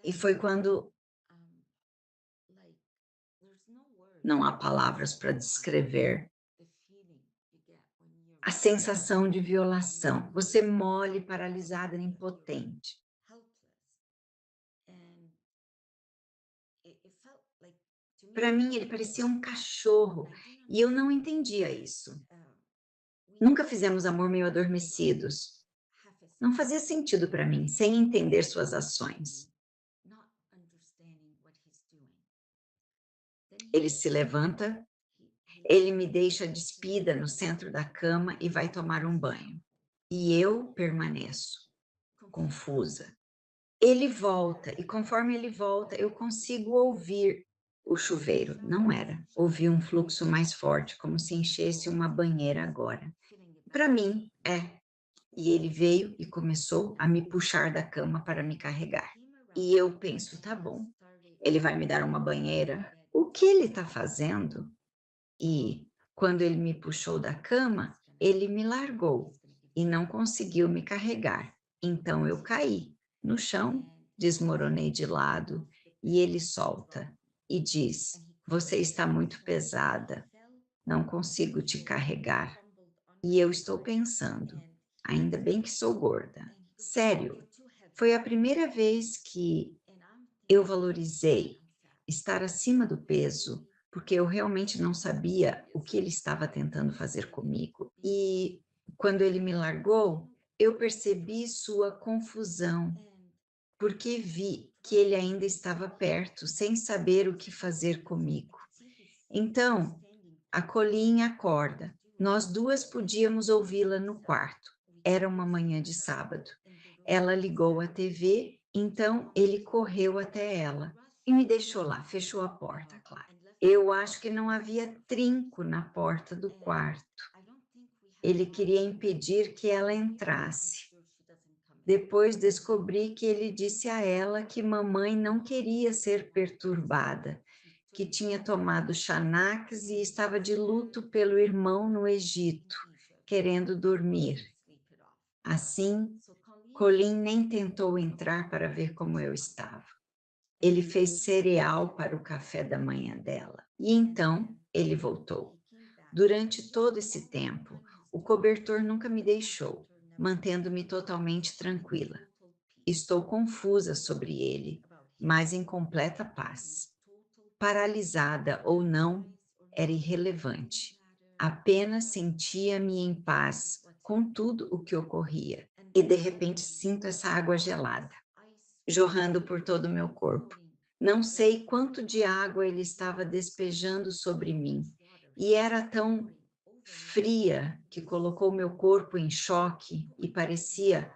[SPEAKER 1] E foi quando não há palavras para descrever a sensação de violação. Você mole, paralisada, impotente. Para mim, ele parecia um cachorro e eu não entendia isso. Nunca fizemos amor meio adormecidos. Não fazia sentido para mim, sem entender suas ações. Ele se levanta, ele me deixa despida no centro da cama e vai tomar um banho. E eu permaneço, confusa. Ele volta, e conforme ele volta, eu consigo ouvir o chuveiro. Não era. Ouvi um fluxo mais forte, como se enchesse uma banheira agora. Para mim, é. E ele veio e começou a me puxar da cama para me carregar. E eu penso, tá bom, ele vai me dar uma banheira. O que ele está fazendo? E quando ele me puxou da cama, ele me largou e não conseguiu me carregar. Então eu caí no chão, desmoronei de lado e ele solta e diz: Você está muito pesada, não consigo te carregar. E eu estou pensando, ainda bem que sou gorda. Sério, foi a primeira vez que eu valorizei estar acima do peso, porque eu realmente não sabia o que ele estava tentando fazer comigo. E quando ele me largou, eu percebi sua confusão, porque vi que ele ainda estava perto, sem saber o que fazer comigo. Então, a Colleen acorda. Nós duas podíamos ouvi-la no quarto. Era uma manhã de sábado. Ela ligou a TV, então ele correu até ela e me deixou lá, fechou a porta, claro. Eu acho que não havia trinco na porta do quarto. Ele queria impedir que ela entrasse. Depois descobri que ele disse a ela que mamãe não queria ser perturbada, que tinha tomado Xanax e estava de luto pelo irmão no Egito, querendo dormir. Assim, Colin nem tentou entrar para ver como eu estava. Ele fez cereal para o café da manhã dela. E então ele voltou. Durante todo esse tempo, o cobertor nunca me deixou, mantendo-me totalmente tranquila. Estou confusa sobre ele, mas em completa paz. Paralisada ou não, era irrelevante. Apenas sentia-me em paz com tudo o que ocorria. E de repente sinto essa água gelada jorrando por todo o meu corpo. Não sei quanto de água ele estava despejando sobre mim, e era tão fria que colocou meu corpo em choque e parecia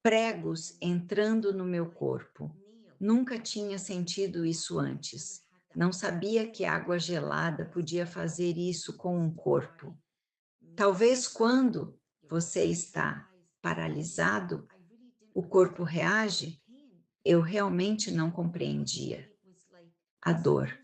[SPEAKER 1] pregos entrando no meu corpo. Nunca tinha sentido isso antes. Não sabia que água gelada podia fazer isso com um corpo. Talvez quando você está paralisado, o corpo reage. Eu realmente não compreendia. A dor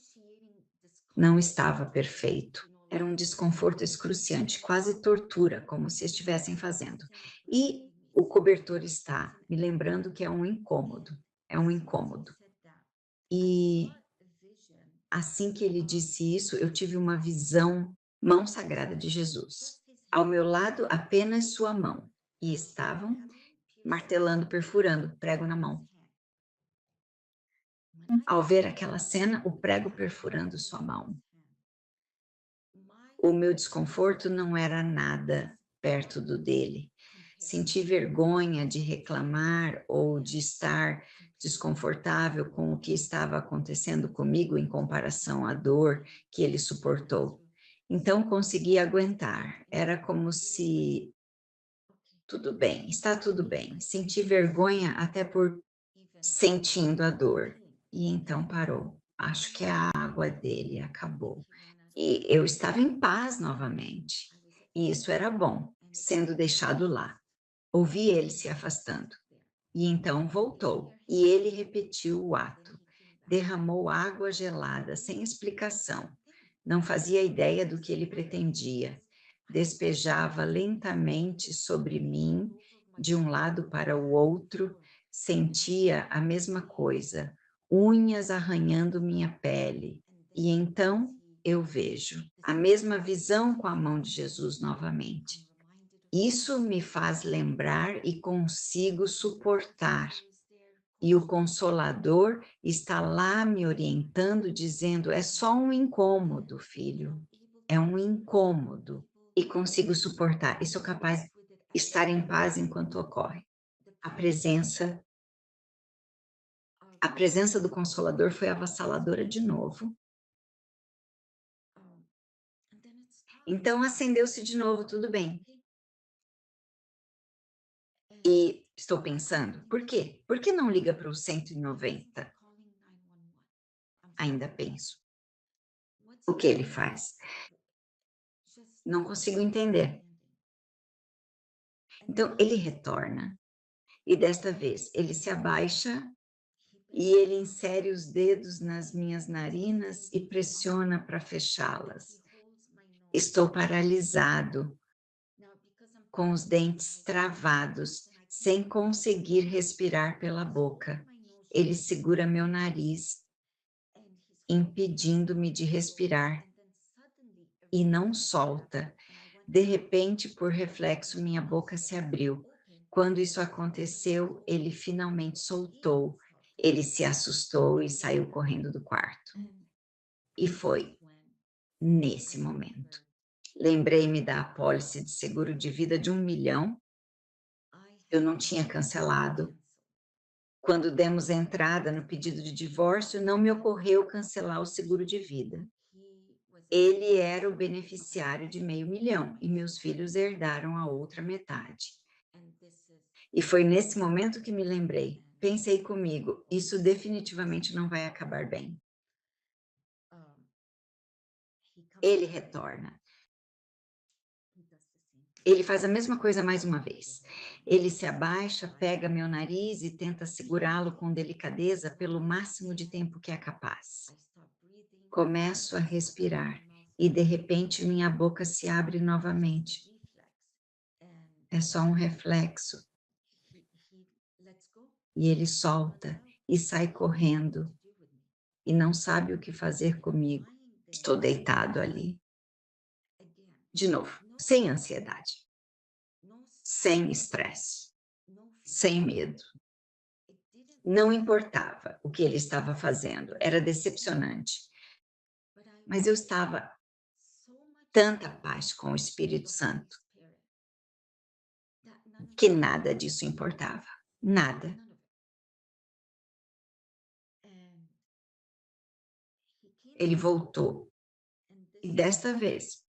[SPEAKER 1] não estava perfeito. Era um desconforto excruciante, quase tortura, como se estivessem fazendo. E o cobertor está me lembrando que é um incômodo. É um incômodo. E assim que ele disse isso, eu tive uma visão, mão sagrada de Jesus. Ao meu lado, apenas sua mão. E estavam martelando, perfurando, prego na mão. Ao ver aquela cena, o prego perfurando sua mão, o meu desconforto não era nada perto do dele. Senti vergonha de reclamar ou de estar desconfortável com o que estava acontecendo comigo em comparação à dor que ele suportou. Então consegui aguentar. Era como se tudo bem, está tudo bem. Senti vergonha até por sentindo a dor. E então parou. Acho que a água dele acabou. E eu estava em paz novamente. E isso era bom, sendo deixado lá. Ouvi ele se afastando. E então voltou. E ele repetiu o ato. Derramou água gelada, sem explicação. Não fazia ideia do que ele pretendia. Despejava lentamente sobre mim, de um lado para o outro, sentia a mesma coisa, unhas arranhando minha pele. E então eu vejo a mesma visão com a mão de Jesus novamente. Isso me faz lembrar e consigo suportar. E o Consolador está lá me orientando, dizendo: é só um incômodo, filho, é um incômodo. E consigo suportar, e sou capaz de estar em paz enquanto ocorre. A presença, a presença do Consolador foi avassaladora de novo. Então acendeu-se de novo, tudo bem. E estou pensando, por quê? Por que não liga para o 190? Ainda penso. O que ele faz? Não consigo entender. Então ele retorna e desta vez ele se abaixa e ele insere os dedos nas minhas narinas e pressiona para fechá-las. Estou paralisado, com os dentes travados, sem conseguir respirar pela boca. Ele segura meu nariz, impedindo-me de respirar, e não solta. De repente, por reflexo, minha boca se abriu. Quando isso aconteceu, ele finalmente soltou. Ele se assustou e saiu correndo do quarto. E foi nesse momento. Lembrei-me da apólice de seguro de vida de 1 milhão. Eu não tinha cancelado. Quando demos entrada no pedido de divórcio, não me ocorreu cancelar o seguro de vida. Ele era o beneficiário de 500 mil e meus filhos herdaram a outra metade. E foi nesse momento que me lembrei. Pensei comigo, isso definitivamente não vai acabar bem. Ele retorna. Ele faz a mesma coisa mais uma vez. Ele se abaixa, pega meu nariz e tenta segurá-lo com delicadeza pelo máximo de tempo que é capaz. Começo a respirar e, de repente, minha boca se abre novamente. É só um reflexo. E ele solta e sai correndo e não sabe o que fazer comigo. Estou deitado ali. De novo, sem ansiedade, sem estresse, sem medo. Não importava o que ele estava fazendo, era decepcionante. Mas eu estava tanta paz com o Espírito Santo. que nada disso importava, nada. Ele voltou e desta vez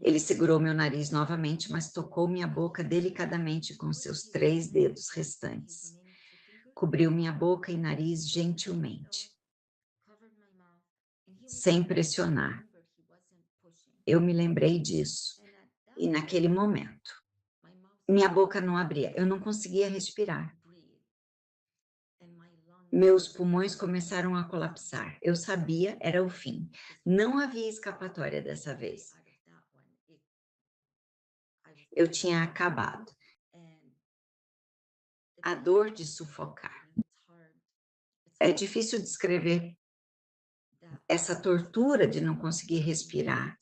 [SPEAKER 1] ele segurou meu nariz novamente, mas tocou minha boca delicadamente com seus 3 dedos restantes. Cobriu minha boca e nariz gentilmente, sem pressionar. Eu me lembrei disso e naquele momento, minha boca não abria, eu não conseguia respirar. Meus pulmões começaram a colapsar. Eu sabia, era o fim. Não havia escapatória dessa vez. Eu tinha acabado. A dor de sufocar. É difícil descrever essa tortura de não conseguir respirar.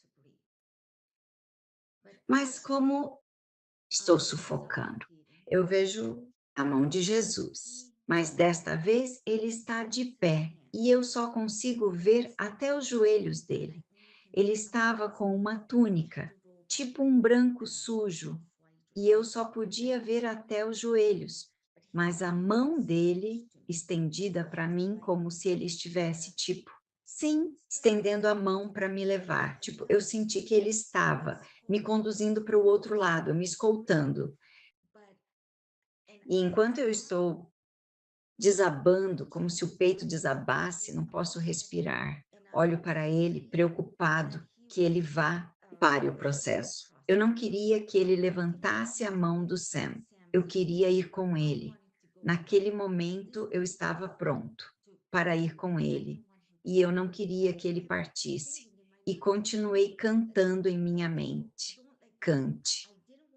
[SPEAKER 1] Mas como estou sufocando? Eu vejo a mão de Jesus, mas desta vez ele está de pé e eu só consigo ver até os joelhos dele. Ele estava com uma túnica, tipo um branco sujo, e eu só podia ver até os joelhos, mas a mão dele estendida para mim como se ele estivesse, tipo, sim, estendendo a mão para me levar. Tipo, eu senti que ele estava me conduzindo para o outro lado, me escoltando. E enquanto eu estou desabando, como se o peito desabasse, não posso respirar. Olho para ele, preocupado que ele vá, pare o processo. Eu não queria que ele levantasse a mão do Sam. Eu queria ir com ele. Naquele momento, eu estava pronto para ir com ele. E eu não queria que ele partisse. E continuei cantando em minha mente. Cante.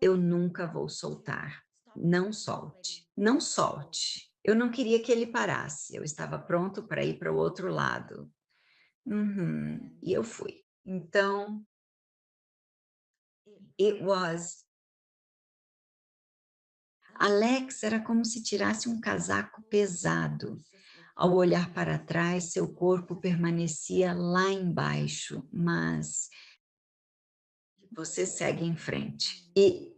[SPEAKER 1] Eu nunca vou soltar. Não solte. Não solte. Eu não queria que ele parasse. Eu estava pronto para ir para o outro lado. Uhum. E eu fui. Então, it was Alex era como se tirasse um casaco pesado. Ao olhar para trás, seu corpo permanecia lá embaixo, mas você segue em frente. E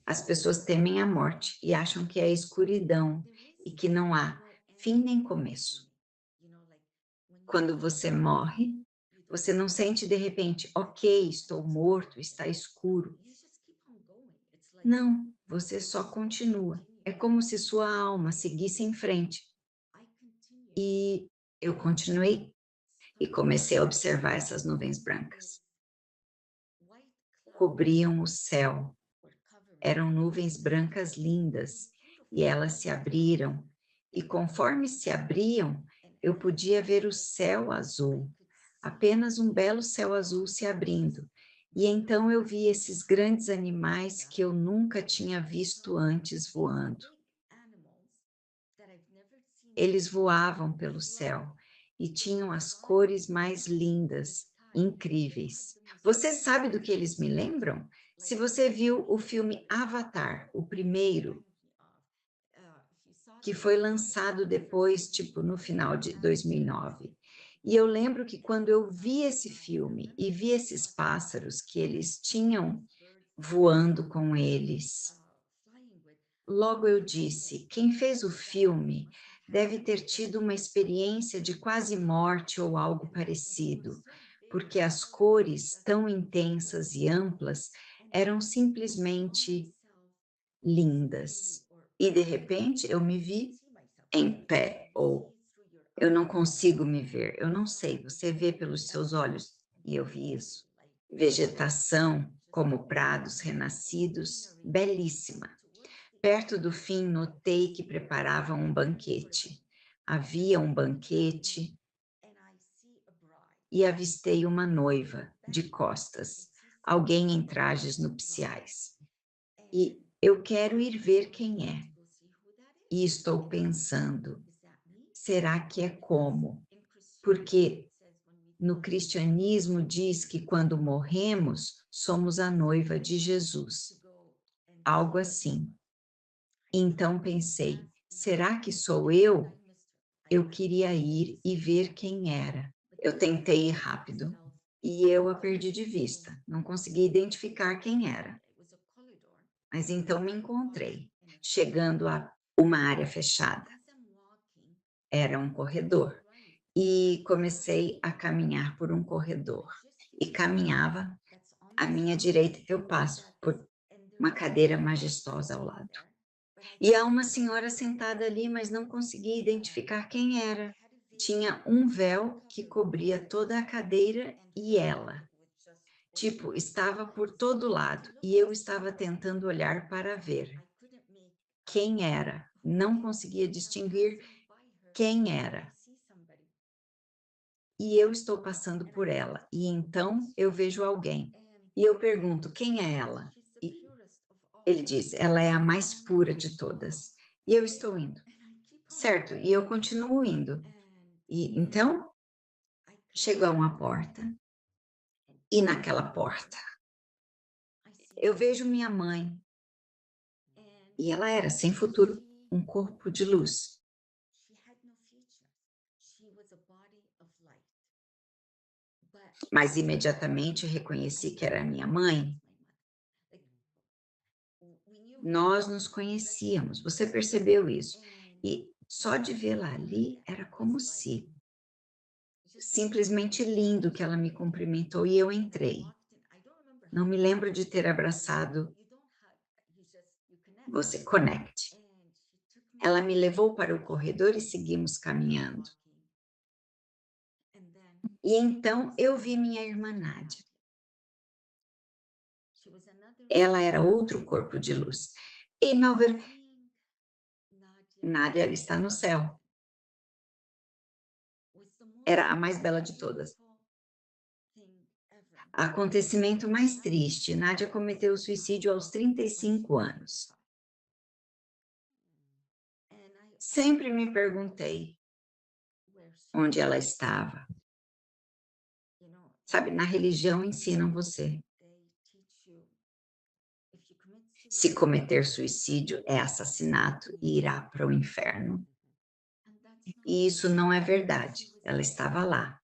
[SPEAKER 1] as pessoas temem a morte e acham que é escuridão e que não há fim nem começo. Quando você morre, você não sente de repente, ok, estou morto, está escuro. Não, você só continua. É como se sua alma seguisse em frente. E eu continuei e comecei a observar essas nuvens brancas. Cobriam o céu. Eram nuvens brancas lindas e elas se abriram. E conforme se abriam, eu podia ver o céu azul, apenas um belo céu azul se abrindo. E então eu vi esses grandes animais que eu nunca tinha visto antes voando. Eles voavam pelo céu e tinham as cores mais lindas, incríveis. Você sabe do que eles me lembram? Se você viu o filme Avatar, o primeiro, que foi lançado depois, tipo, no final de 2009. E eu lembro que quando eu vi esse filme e vi esses pássaros que eles tinham voando com eles, logo eu disse: quem fez o filme deve ter tido uma experiência de quase morte ou algo parecido, porque as cores tão intensas e amplas eram simplesmente lindas. E de repente eu me vi em pé, ou eu não consigo me ver, eu não sei, você vê pelos seus olhos, e eu vi isso. Vegetação, como prados renascidos, belíssima. Perto do fim, notei que preparavam um banquete. Havia um banquete e avistei uma noiva, de costas, alguém em trajes nupciais. E eu quero ir ver quem é. E estou pensando, será que é como? Porque no cristianismo diz que quando morremos, somos a noiva de Jesus. Algo assim. Então pensei, será que sou eu? Eu queria ir e ver quem era. Eu tentei ir rápido e eu a perdi de vista, não consegui identificar quem era. Mas então me encontrei, chegando a uma área fechada, era um corredor, e comecei a caminhar por um corredor, e caminhava, à minha direita eu passo por uma cadeira majestosa ao lado. E há uma senhora sentada ali, mas não consegui identificar quem era. Tinha um véu que cobria toda a cadeira e ela. Tipo, estava por todo lado e eu estava tentando olhar para ver quem era. Não conseguia distinguir quem era. E eu estou passando por ela. E então eu vejo alguém. E eu pergunto: quem é ela? E ele diz: ela é a mais pura de todas. E eu estou indo. Certo, e eu continuo indo. E então, chego a uma porta, e naquela porta, eu vejo minha mãe, e ela era, sem futuro, um corpo de luz. Mas imediatamente reconheci que era minha mãe. Nós nos conhecíamos, você percebeu isso? E só de vê-la ali, era como se simplesmente lindo que ela me cumprimentou e eu entrei. Não me lembro de ter abraçado, você conecte. Ela me levou para o corredor e seguimos caminhando. E então eu vi minha irmã Nádia. Ela era outro corpo de luz. E meu ver, Nádia ela está no céu. Era a mais bela de todas. Acontecimento mais triste, Nádia cometeu suicídio aos 35 anos. Sempre me perguntei onde ela estava. Sabe, na religião ensinam você. Se cometer suicídio é assassinato e irá para o inferno. E isso não é verdade. Ela estava lá.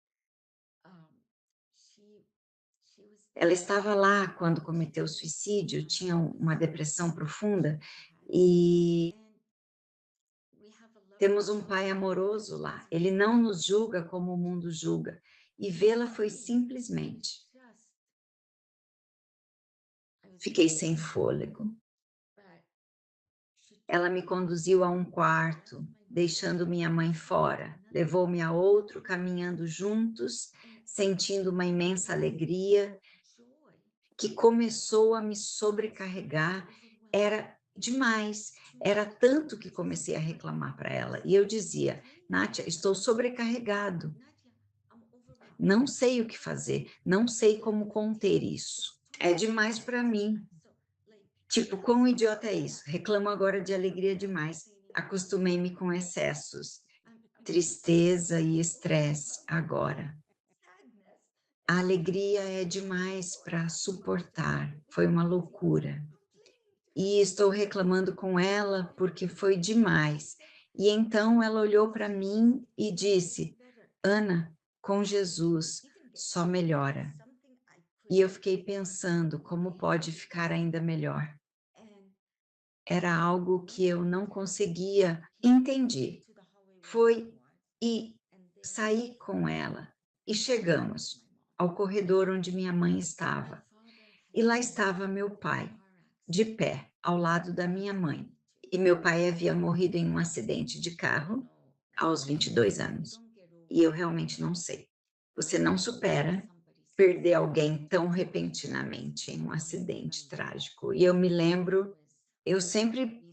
[SPEAKER 1] Ela estava lá quando cometeu suicídio, tinha uma depressão profunda e temos um pai amoroso lá. Ele não nos julga como o mundo julga. E vê-la foi simplesmente. Fiquei sem fôlego. Ela me conduziu a um quarto, deixando minha mãe fora. Levou-me a outro, caminhando juntos, sentindo uma imensa alegria que começou a me sobrecarregar. Era demais, era tanto que comecei a reclamar para ela. E eu dizia: Nátia, estou sobrecarregado. Não sei o que fazer, não sei como conter isso. É demais para mim. Tipo, quão idiota é isso? Reclamo agora de alegria demais. Acostumei-me com excessos, tristeza e estresse agora. A alegria é demais para suportar, foi uma loucura. E estou reclamando com ela porque foi demais. E então ela olhou para mim e disse: Ana, com Jesus só melhora. E eu fiquei pensando como pode ficar ainda melhor. Era algo que eu não conseguia entender. Foi e saí com ela e chegamos ao corredor onde minha mãe estava. E lá estava meu pai, de pé, ao lado da minha mãe. E meu pai havia morrido em um acidente de carro aos 22 anos. E eu realmente não sei. Você não supera perder alguém tão repentinamente em um acidente trágico. E eu me lembro, eu sempre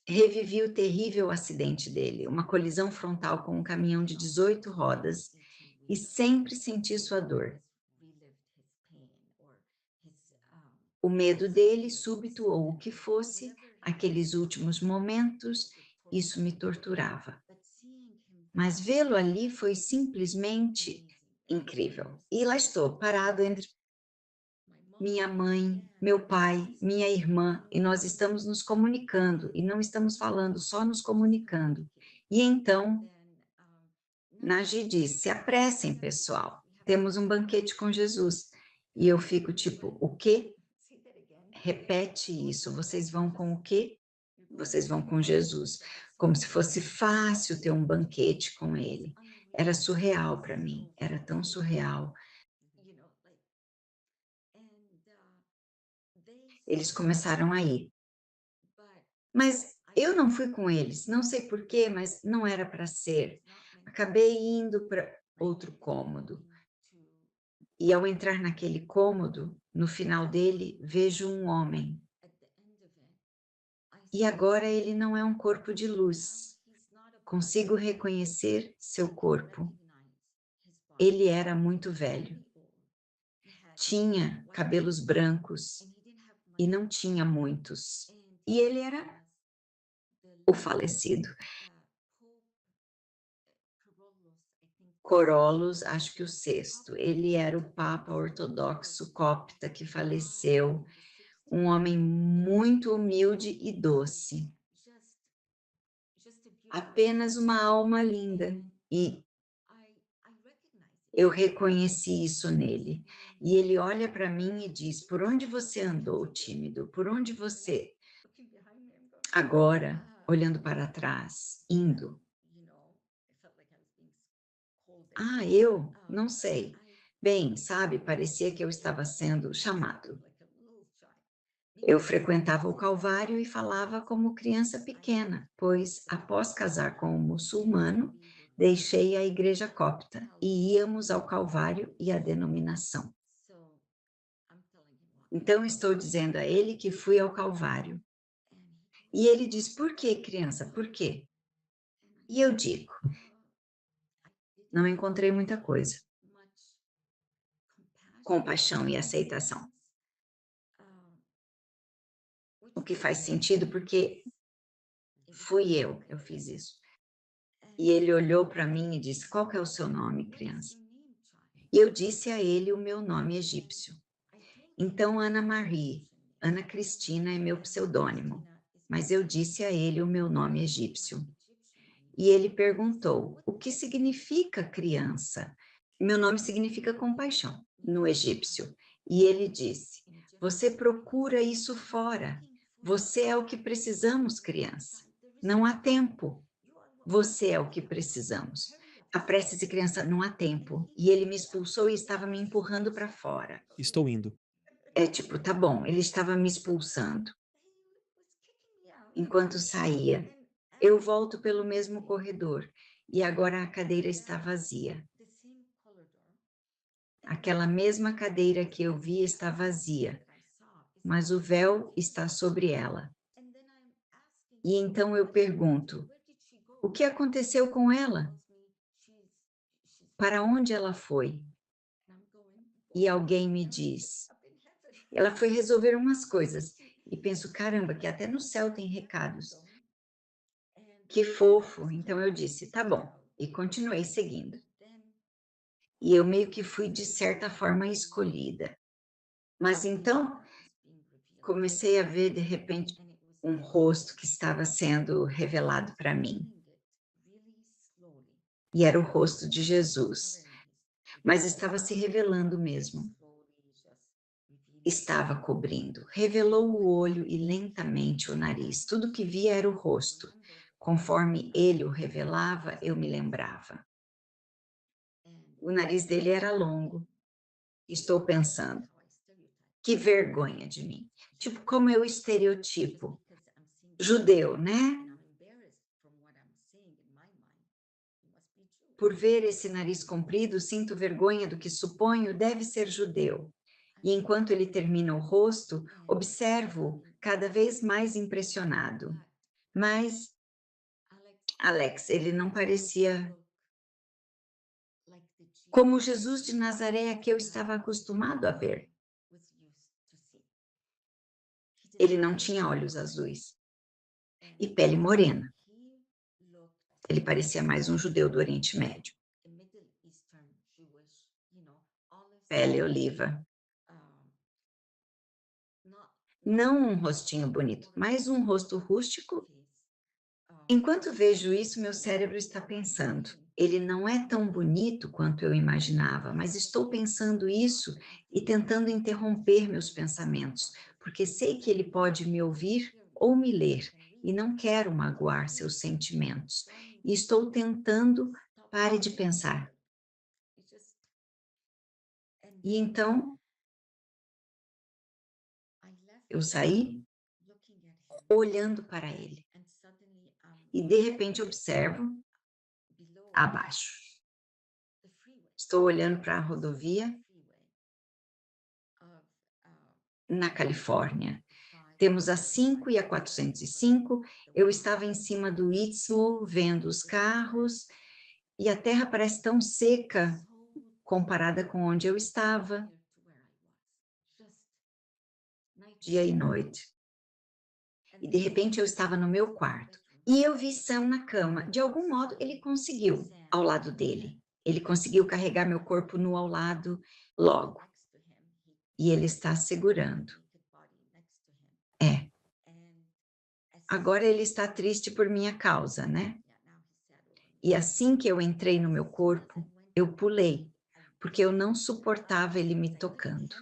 [SPEAKER 1] revivi o terrível acidente dele, uma colisão frontal com um caminhão de 18 rodas, e sempre senti sua dor. O medo dele, súbito ou o que fosse, aqueles últimos momentos, isso me torturava. Mas vê-lo ali foi simplesmente incrível. E lá estou, parado entre minha mãe, meu pai, minha irmã, e nós estamos nos comunicando, e não estamos falando, só nos comunicando. E então, Nagi disse: se apressem, pessoal, temos um banquete com Jesus. E eu fico tipo, o quê? Repete isso. Vocês vão com o quê? Vocês vão com Jesus. Como se fosse fácil ter um banquete com ele. Era surreal para mim, era tão surreal. Eles começaram a ir. Mas eu não fui com eles, não sei por quê, mas não era para ser. Acabei indo para outro cômodo. E ao entrar naquele cômodo, no final dele, vejo um homem. E agora ele não é um corpo de luz. Consigo reconhecer seu corpo. Ele era muito velho. Tinha cabelos brancos e não tinha muitos. E ele era o falecido. Corolos, acho que o sexto. Ele era o Papa ortodoxo copta que faleceu, um homem muito humilde e doce. Apenas uma alma linda. E eu reconheci isso nele. E ele olha para mim e diz: Por onde você andou, tímido? Por onde você? Agora, olhando para trás, indo. Ah, eu? Não sei. Bem, sabe, parecia que eu estava sendo chamado. Eu frequentava o Calvário e falava como criança pequena, pois, após casar com um muçulmano, deixei a igreja copta e íamos ao Calvário e à denominação. Então, estou dizendo a ele que fui ao Calvário. E ele diz: Por que, criança? Por quê? E eu digo: Não encontrei muita coisa. Compaixão e aceitação. O que faz sentido porque fui eu fiz isso. E ele olhou para mim e disse: Qual que é o seu nome, criança? E eu disse a ele o meu nome egípcio. Então, Ana Marie, Ana Cristina é meu pseudônimo, mas eu disse a ele o meu nome egípcio. E ele perguntou: O que significa criança? Meu nome significa compaixão no egípcio. E ele disse: Você procura isso fora. Você é o que precisamos, criança. Não há tempo. Você é o que precisamos. A prece de criança não há tempo. E ele me expulsou e estava me empurrando para fora.
[SPEAKER 2] Estou indo.
[SPEAKER 1] É tipo, tá bom, ele estava me expulsando. Enquanto saía, eu volto pelo mesmo corredor e agora a cadeira está vazia. Aquela mesma cadeira que eu vi está vazia, mas o véu está sobre ela. E então eu pergunto: o que aconteceu com ela? Para onde ela foi? E alguém me diz: ela foi resolver umas coisas. E penso: caramba, que até no céu tem recados. Que fofo. Então eu disse: tá bom. E continuei seguindo. E eu meio que fui, de certa forma, escolhida. Mas então comecei a ver, de repente, um rosto que estava sendo revelado para mim. E era o rosto de Jesus. Mas estava se revelando mesmo. Estava cobrindo. Revelou o olho e lentamente o nariz. Tudo que via era o rosto. Conforme ele o revelava, eu me lembrava. O nariz dele era longo. Estou pensando, que vergonha de mim. Tipo, como eu estereotipo. Judeu, né? Por ver esse nariz comprido, sinto vergonha do que suponho deve ser judeu. E enquanto ele termina o rosto, observo cada vez mais impressionado. Mas, Alex, ele não parecia como o Jesus de Nazaré que eu estava acostumado a ver. Ele não tinha olhos azuis e pele morena. Ele parecia mais um judeu do Oriente Médio. Pele oliva. Não um rostinho bonito, mas um rosto rústico. Enquanto vejo isso, meu cérebro está pensando: Ele não é tão bonito quanto eu imaginava, mas estou pensando isso e tentando interromper meus pensamentos, porque sei que ele pode me ouvir ou me ler, e não quero magoar seus sentimentos. E estou tentando, pare de pensar. E então eu saí olhando para ele e de repente observo abaixo. Estou olhando para a rodovia na Califórnia. Temos a 5 e a 405. Eu estava em cima do Istmo, vendo os carros, e a terra parece tão seca comparada com onde eu estava, dia e noite. E de repente eu estava no meu quarto. E eu vi Sam na cama. De algum modo ele conseguiu ao lado dele. Ele conseguiu carregar meu corpo nu ao lado logo. E ele está segurando. É. Agora ele está triste por minha causa, né? E assim que eu entrei no meu corpo, eu pulei, porque eu não suportava ele me tocando.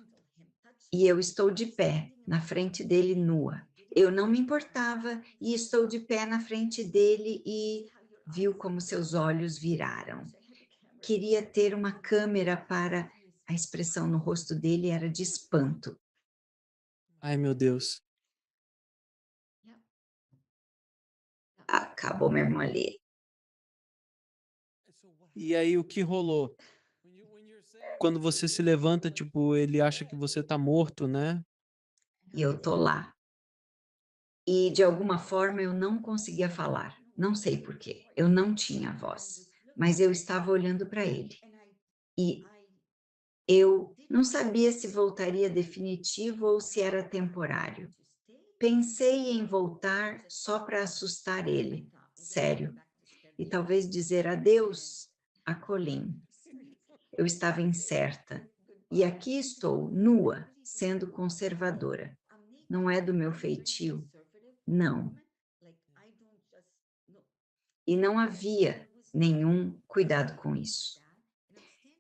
[SPEAKER 1] E eu estou de pé, na frente dele nua. Eu não me importava e estou de pé na frente dele e viu como seus olhos viraram. Queria ter uma câmera para... A expressão no rosto dele era de espanto.
[SPEAKER 2] Ai, meu Deus.
[SPEAKER 1] Acabou minha irmã ali.
[SPEAKER 2] E aí, o que rolou? Quando você se levanta, tipo, ele acha que você tá morto, né?
[SPEAKER 1] E eu tô lá. E de alguma forma eu não conseguia falar. Não sei por quê. Eu não tinha voz, mas eu estava olhando para ele. E eu não sabia se voltaria definitivo ou se era temporário. Pensei em voltar só para assustar ele, sério, e talvez dizer adeus a Colin. Eu estava incerta. E aqui estou, nua, sendo conservadora. Não é do meu feitio, não. E não havia nenhum cuidado com isso.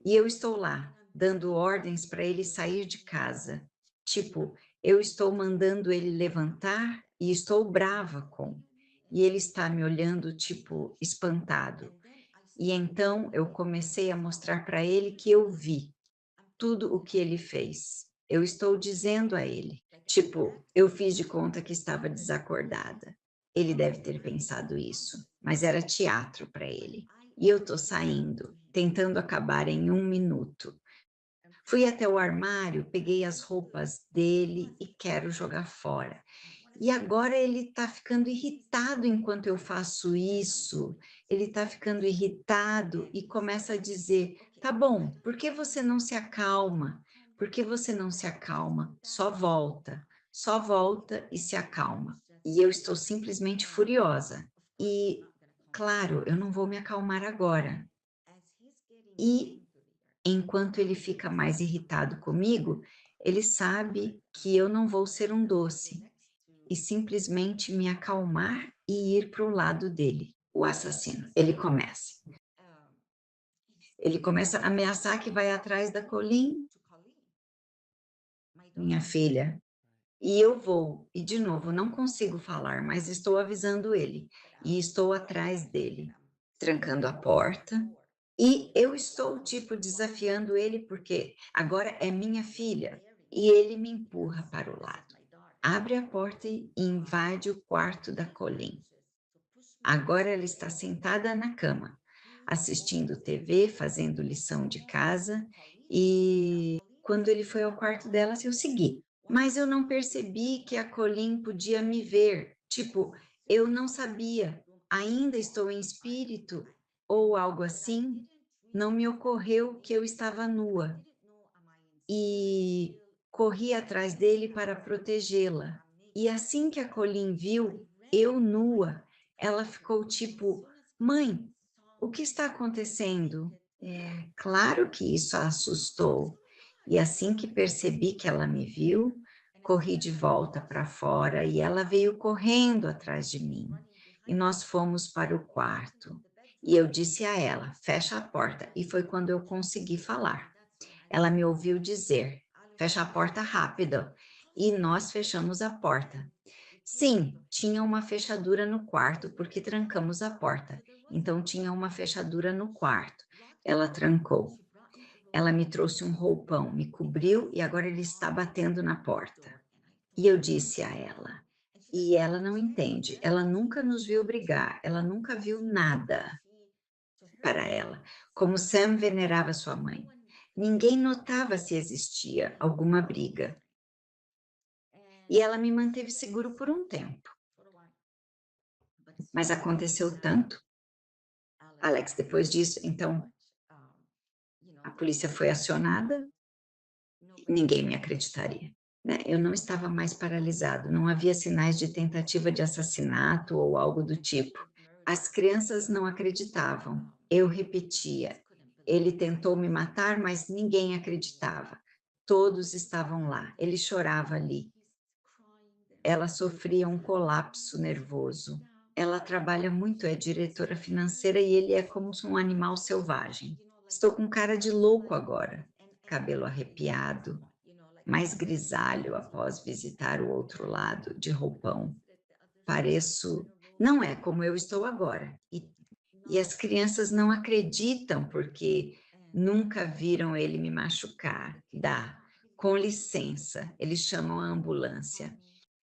[SPEAKER 1] E eu estou lá, dando ordens para ele sair de casa. Tipo, eu estou mandando ele levantar e estou brava com. E ele está me olhando, tipo, espantado. E então eu comecei a mostrar para ele que eu vi tudo o que ele fez. Eu estou dizendo a ele, tipo, eu fiz de conta que estava desacordada. Ele deve ter pensado isso, mas era teatro para ele. E eu estou saindo, tentando acabar em 1 minuto. Fui até o armário, peguei as roupas dele e quero jogar fora. E agora ele está ficando irritado enquanto eu faço isso. Ele está ficando irritado e começa a dizer: tá bom, por que você não se acalma? Por que você não se acalma? Só volta e se acalma. E eu estou simplesmente furiosa. E, claro, eu não vou me acalmar agora. E enquanto ele fica mais irritado comigo, ele sabe que eu não vou ser um doce e simplesmente me acalmar e ir para o lado dele, o assassino. Ele começa a ameaçar que vai atrás da Colleen, minha filha, e eu vou. E de novo, não consigo falar, mas estou avisando ele e estou atrás dele, trancando a porta. E eu estou, tipo, desafiando ele, porque agora é minha filha. E ele me empurra para o lado. Abre a porta e invade o quarto da Colleen. Agora ela está sentada na cama, assistindo TV, fazendo lição de casa, e quando ele foi ao quarto dela, eu segui. Mas eu não percebi que a Colleen podia me ver. Tipo, eu não sabia. Ainda estou em espírito ou algo assim. Não me ocorreu que eu estava nua. E corri atrás dele para protegê-la. E assim que a Colleen viu eu nua, ela ficou tipo: mãe, o que está acontecendo? Claro que isso a assustou. E assim que percebi que ela me viu, corri de volta para fora e ela veio correndo atrás de mim. E nós fomos para o quarto. E eu disse a ela: fecha a porta. E foi quando eu consegui falar. Ela me ouviu dizer: fecha a porta rápido. E nós fechamos a porta. Sim, tinha uma fechadura no quarto, porque trancamos a porta. Então tinha uma fechadura no quarto. Ela trancou. Ela me trouxe um roupão, me cobriu e agora ele está batendo na porta. E eu disse a ela, e ela não entende, ela nunca nos viu brigar, ela nunca viu nada para ela, como Sam venerava sua mãe. Ninguém notava se existia alguma briga. E ela me manteve seguro por um tempo. Mas aconteceu tanto, Alex, depois disso, então a polícia foi acionada, ninguém me acreditaria. Né? Eu não estava mais paralisado, não havia sinais de tentativa de assassinato ou algo do tipo. As crianças não acreditavam. Eu repetia, ele tentou me matar, mas ninguém acreditava. Todos estavam lá, ele chorava ali. Ela sofria um colapso nervoso. Ela trabalha muito, é diretora financeira e ele é como um animal selvagem. Estou com cara de louco agora, cabelo arrepiado, mais grisalho após visitar o outro lado, de roupão. Pareço. Não é como eu estou agora. E as crianças não acreditam porque nunca viram ele me machucar. Dá, com licença, eles chamam a ambulância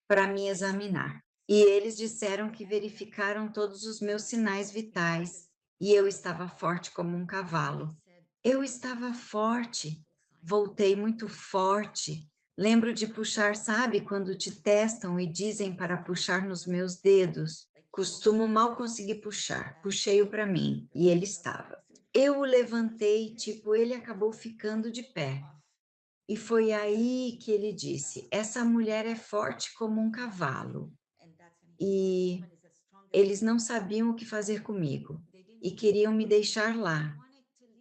[SPEAKER 1] para me examinar. E eles disseram que verificaram todos os meus sinais vitais e eu estava forte como um cavalo. Eu estava forte, voltei muito forte. Lembro de puxar, sabe, quando te testam e dizem para puxar nos meus dedos. Costumo mal conseguir puxar. Puxei-o para mim e ele estava. Eu o levantei, tipo, ele acabou ficando de pé. E foi aí que ele disse: essa mulher é forte como um cavalo. E eles não sabiam o que fazer comigo e queriam me deixar lá.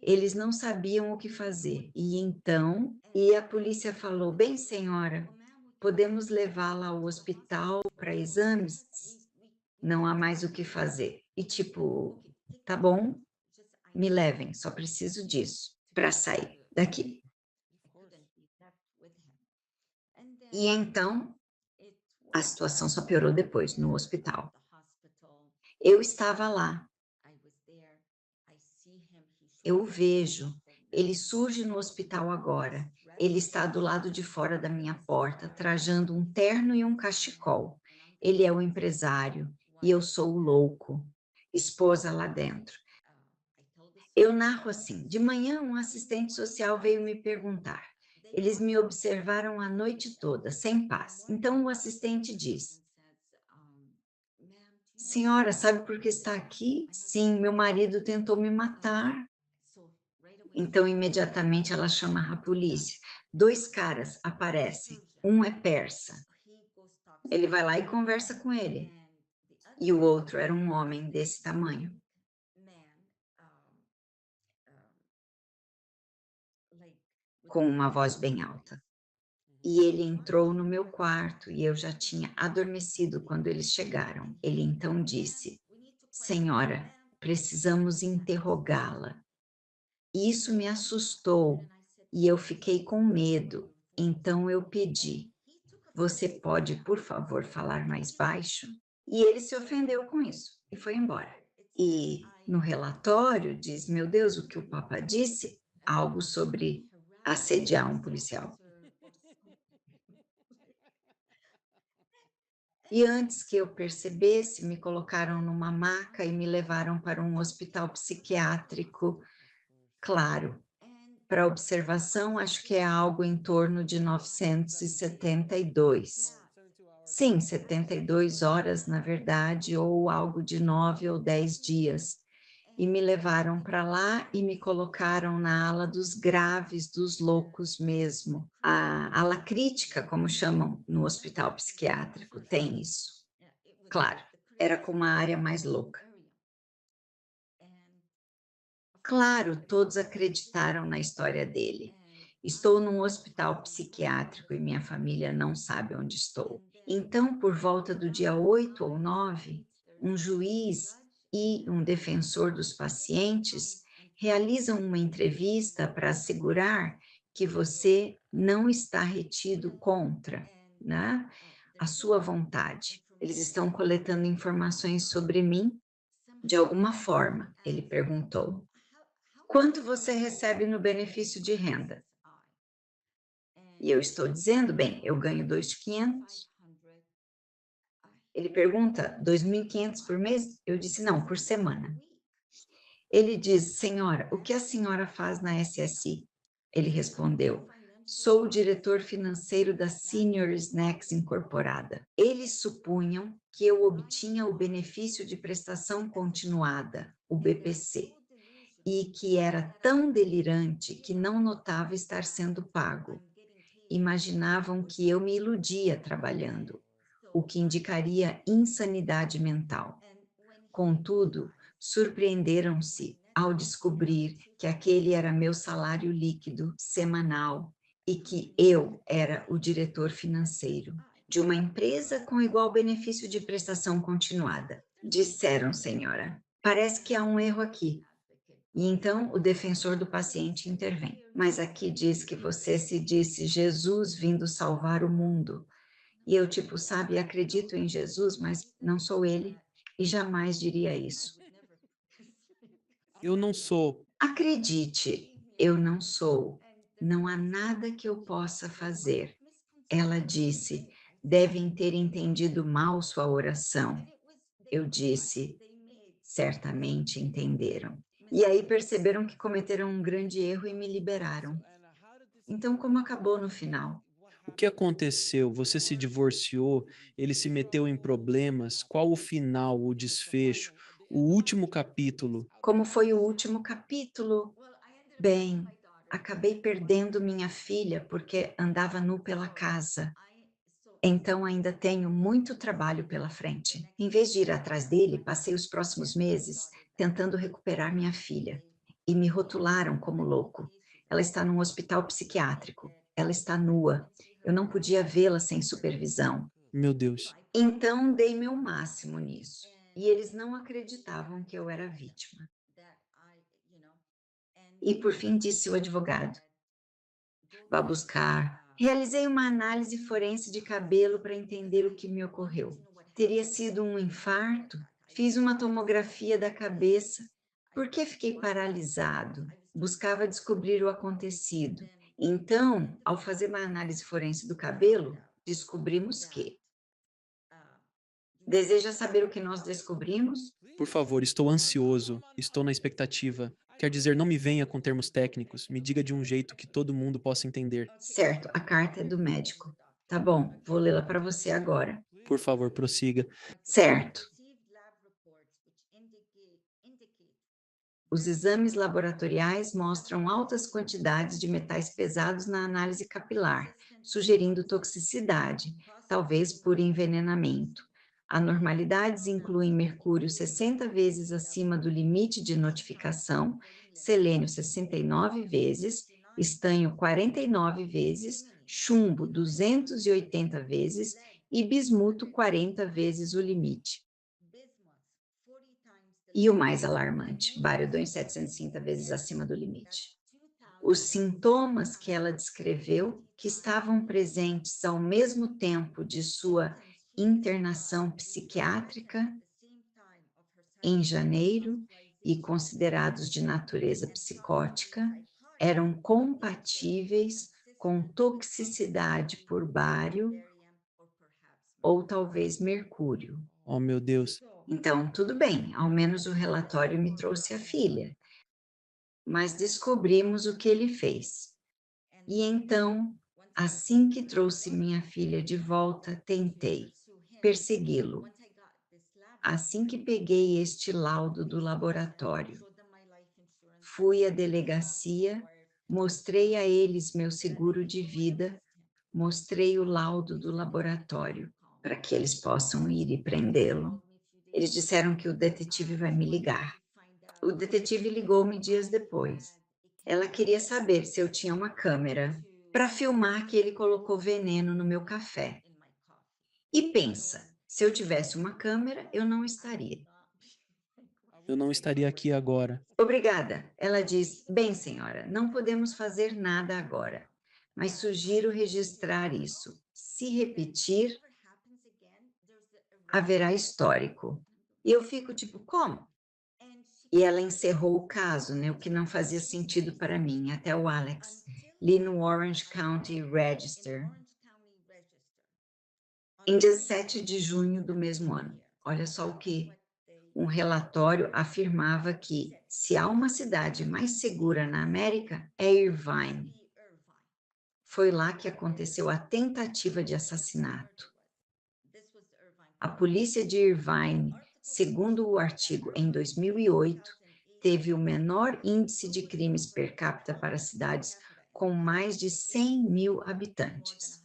[SPEAKER 1] Eles não sabiam o que fazer. E a polícia falou: bem, senhora, podemos levá-la ao hospital para exames? Não há mais o que fazer. E tipo, tá bom, me levem, só preciso disso para sair daqui. E então, a situação só piorou depois, no hospital. Eu estava lá, eu o vejo, ele surge no hospital agora, ele está do lado de fora da minha porta, trajando um terno e um cachecol. Ele é o empresário e eu sou o louco, esposa lá dentro. Eu narro assim: de manhã um assistente social veio me perguntar. Eles me observaram a noite toda, sem paz. Então o assistente diz: senhora, sabe por que está aqui? Sim, meu marido tentou me matar. Então, imediatamente ela chama a polícia. Dois caras aparecem. Um é persa. Ele vai lá e conversa com ele. E o outro era um homem desse tamanho, com uma voz bem alta. E ele entrou no meu quarto e eu já tinha adormecido quando eles chegaram. Ele então disse: senhora, precisamos interrogá-la. Isso me assustou e eu fiquei com medo. Então eu pedi: você pode, por favor, falar mais baixo? E ele se ofendeu com isso e foi embora. E no relatório diz: meu Deus, o que o Papa disse? Algo sobre assediar um policial. E antes que eu percebesse, me colocaram numa maca e me levaram para um hospital psiquiátrico. Claro, para observação, acho que é algo em torno de 972. Sim, 72 horas, na verdade, ou algo de 9 ou 10 dias. E me levaram para lá e me colocaram na ala dos graves, dos loucos mesmo. A ala crítica, como chamam no hospital psiquiátrico, tem isso. Claro, era com uma área mais louca. Claro, todos acreditaram na história dele. Estou num hospital psiquiátrico e minha família não sabe onde estou. Então, por volta do dia 8 ou 9, um juiz e um defensor dos pacientes realizam uma entrevista para assegurar que você não está retido contra, né, a sua vontade. Eles estão coletando informações sobre mim de alguma forma, ele perguntou. Quanto você recebe no benefício de renda? E eu estou dizendo, bem, eu ganho 2.500. Ele pergunta, 2.500 por mês? Eu disse, não, por semana. Ele diz, senhora, o que a senhora faz na SSI? Ele respondeu, sou o diretor financeiro da Senior Snacks Incorporada. Eles supunham que eu obtinha o benefício de prestação continuada, o BPC, e que era tão delirante que não notava estar sendo pago. Imaginavam que eu me iludia trabalhando, o que indicaria insanidade mental. Contudo, surpreenderam-se ao descobrir que aquele era meu salário líquido semanal e que eu era o diretor financeiro de uma empresa com igual benefício de prestação continuada. Disseram, senhora, parece que há um erro aqui. E então o defensor do paciente intervém. Mas aqui diz que você se disse Jesus vindo salvar o mundo. E eu, tipo, sabe, acredito em Jesus, mas não sou ele e jamais diria isso.
[SPEAKER 2] Eu não sou.
[SPEAKER 1] Acredite, eu não sou. Não há nada que eu possa fazer. Ela disse, devem ter entendido mal sua oração. Eu disse, certamente entenderam. E aí perceberam que cometeram um grande erro e me liberaram. Então, como acabou no final?
[SPEAKER 2] O que aconteceu? Você se divorciou? Ele se meteu em problemas? Qual o final, o desfecho, o último capítulo?
[SPEAKER 1] Como foi o último capítulo? Bem, acabei perdendo minha filha porque andava nu pela casa. Então ainda tenho muito trabalho pela frente. Em vez de ir atrás dele, passei os próximos meses tentando recuperar minha filha. E me rotularam como louco. Ela está num hospital psiquiátrico. Ela está nua. Eu não podia vê-la sem supervisão.
[SPEAKER 2] Meu Deus.
[SPEAKER 1] Então dei meu máximo nisso. E eles não acreditavam que eu era vítima. E por fim disse o advogado: vá buscar. Realizei uma análise forense de cabelo para entender o que me ocorreu. Teria sido um infarto? Fiz uma tomografia da cabeça. Por que fiquei paralisado? Buscava descobrir o acontecido. Então, ao fazer uma análise forense do cabelo, descobrimos que. Deseja saber o que nós descobrimos?
[SPEAKER 2] Por favor, estou ansioso, estou na expectativa. Quer dizer, não me venha com termos técnicos, me diga de um jeito que todo mundo possa entender.
[SPEAKER 1] Certo, a carta é do médico. Tá bom, vou lê-la para você agora.
[SPEAKER 2] Por favor, prossiga.
[SPEAKER 1] Certo. Os exames laboratoriais mostram altas quantidades de metais pesados na análise capilar, sugerindo toxicidade, talvez por envenenamento. Anormalidades incluem mercúrio 60 vezes acima do limite de notificação, selênio 69 vezes, estanho 49 vezes, chumbo 280 vezes e bismuto 40 vezes o limite. E o mais alarmante, bariodônio 750 vezes acima do limite. Os sintomas que ela descreveu, que estavam presentes ao mesmo tempo de sua internação psiquiátrica em janeiro e considerados de natureza psicótica, eram compatíveis com toxicidade por bário ou talvez mercúrio.
[SPEAKER 2] Oh, meu Deus.
[SPEAKER 1] Então, tudo bem, ao menos o relatório me trouxe a filha, mas descobrimos o que ele fez. E então, assim que trouxe minha filha de volta, tentei persegui-lo. Assim que peguei este laudo do laboratório, fui à delegacia, mostrei a eles meu seguro de vida, mostrei o laudo do laboratório para que eles possam ir e prendê-lo. Eles disseram que o detetive vai me ligar. O detetive ligou-me dias depois. Ela queria saber se eu tinha uma câmera para filmar que ele colocou veneno no meu café. E pensa, se eu tivesse uma câmera, eu não estaria.
[SPEAKER 2] eu não estaria aqui agora.
[SPEAKER 1] Obrigada. Ela diz: Bem, senhora, não podemos fazer nada agora, mas sugiro registrar isso. Se repetir, haverá histórico. E eu fico tipo: Como? E ela encerrou o caso, né, o que não fazia sentido para mim, até o Alex. Li no Orange County Register, em 17 de junho do mesmo ano. Olha só o que um relatório afirmava que, se há uma cidade mais segura na América, é Irvine. Foi lá que aconteceu a tentativa de assassinato. A polícia de Irvine, segundo o artigo em 2008, teve o menor índice de crimes per capita para cidades com mais de 100 mil habitantes.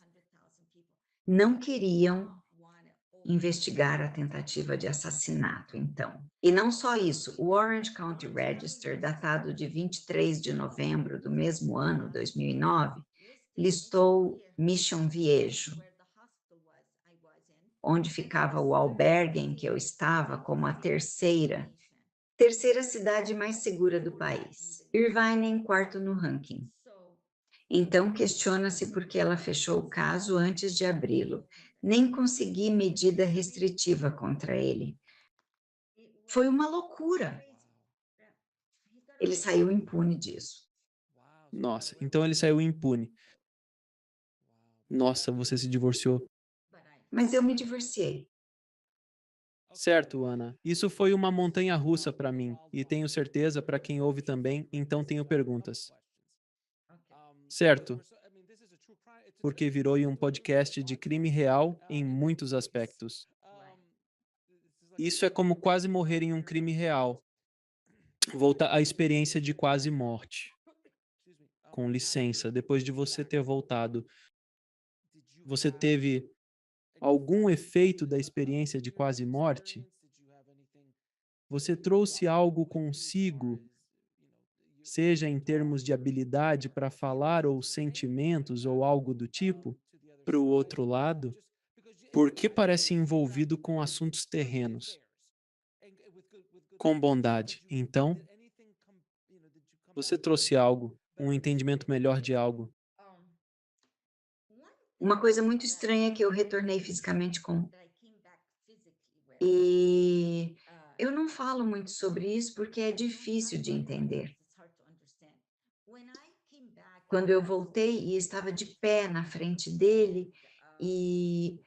[SPEAKER 1] Não queriam investigar a tentativa de assassinato, então. E não só isso, o Orange County Register, datado de 23 de novembro do mesmo ano, 2009, listou Mission Viejo, onde ficava o albergue em que eu estava, como a terceira cidade mais segura do país. Irvine em quarto no ranking. Então, questiona-se por que ela fechou o caso antes de abri-lo. Nem consegui medida restritiva contra ele. Foi uma loucura. Ele saiu impune disso.
[SPEAKER 2] Nossa, então ele saiu impune. Nossa, você se divorciou.
[SPEAKER 1] Mas eu me divorciei.
[SPEAKER 2] Certo, Ana. Isso foi uma montanha-russa para mim, e tenho certeza para quem ouve também, então tenho perguntas. Certo, porque virou um podcast de crime real em muitos aspectos. Isso é como quase morrer em um crime real. Volta à experiência de quase morte. Com licença, depois de você ter voltado, você teve algum efeito da experiência de quase morte? Você trouxe algo consigo, seja em termos de habilidade para falar ou sentimentos ou algo do tipo, para o outro lado? Por que parece envolvido com assuntos terrenos? Com bondade. Então, você trouxe algo, um entendimento melhor de algo.
[SPEAKER 1] Uma coisa muito estranha é que eu retornei fisicamente com. E eu não falo muito sobre isso porque é difícil de entender. Quando eu voltei e estava de pé na frente dele, e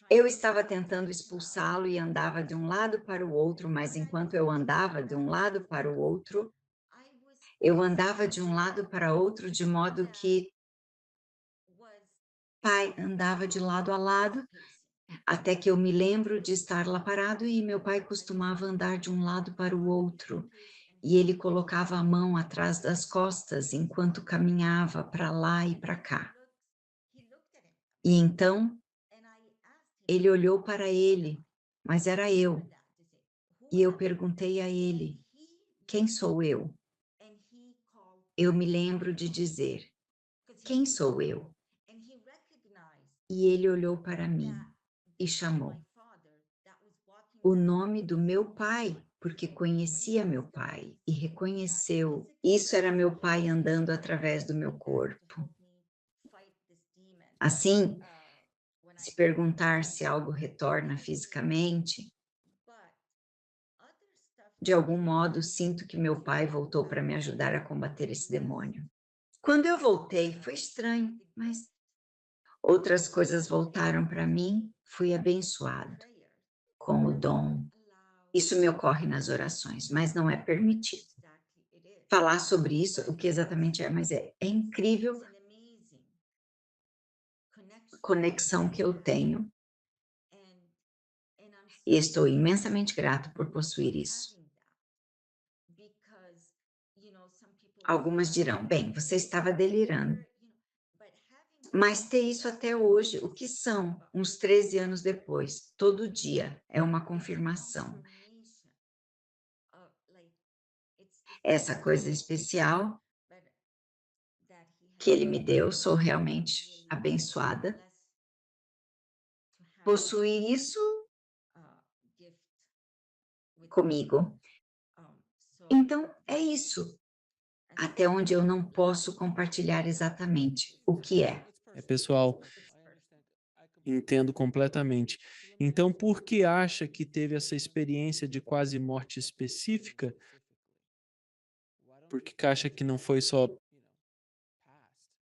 [SPEAKER 1] eu estava tentando expulsá-lo e andava de um lado para o outro, mas enquanto eu andava de um lado para o outro, eu andava de um lado para outro de modo que pai andava de lado a lado, até que eu me lembro de estar lá parado e meu pai costumava andar de um lado para o outro, e ele colocava a mão atrás das costas enquanto caminhava para lá e para cá. E então ele olhou para ele, mas era eu, e eu perguntei a ele: "Quem sou eu?" Eu me lembro de dizer: "Quem sou eu?" E ele olhou para mim e chamou o nome do meu pai, porque conhecia meu pai e reconheceu. Isso era meu pai andando através do meu corpo. Assim, se perguntar se algo retorna fisicamente, de algum modo sinto que meu pai voltou para me ajudar a combater esse demônio. Quando eu voltei, foi estranho, mas outras coisas voltaram para mim, fui abençoado com o dom. Isso me ocorre nas orações, mas não é permitido falar sobre isso, o que exatamente é, mas é incrível a conexão que eu tenho e estou imensamente grato por possuir isso. Algumas dirão: "Bem, você estava delirando", mas ter isso até hoje, o que são uns 13 anos depois, todo dia é uma confirmação. Essa coisa especial que ele me deu, sou realmente abençoada. Possuir isso comigo. Então, é isso, até onde eu não posso compartilhar exatamente o que é.
[SPEAKER 2] Pessoal, entendo completamente. Então, por que acha que teve essa experiência de quase morte específica? Por que acha que não foi só.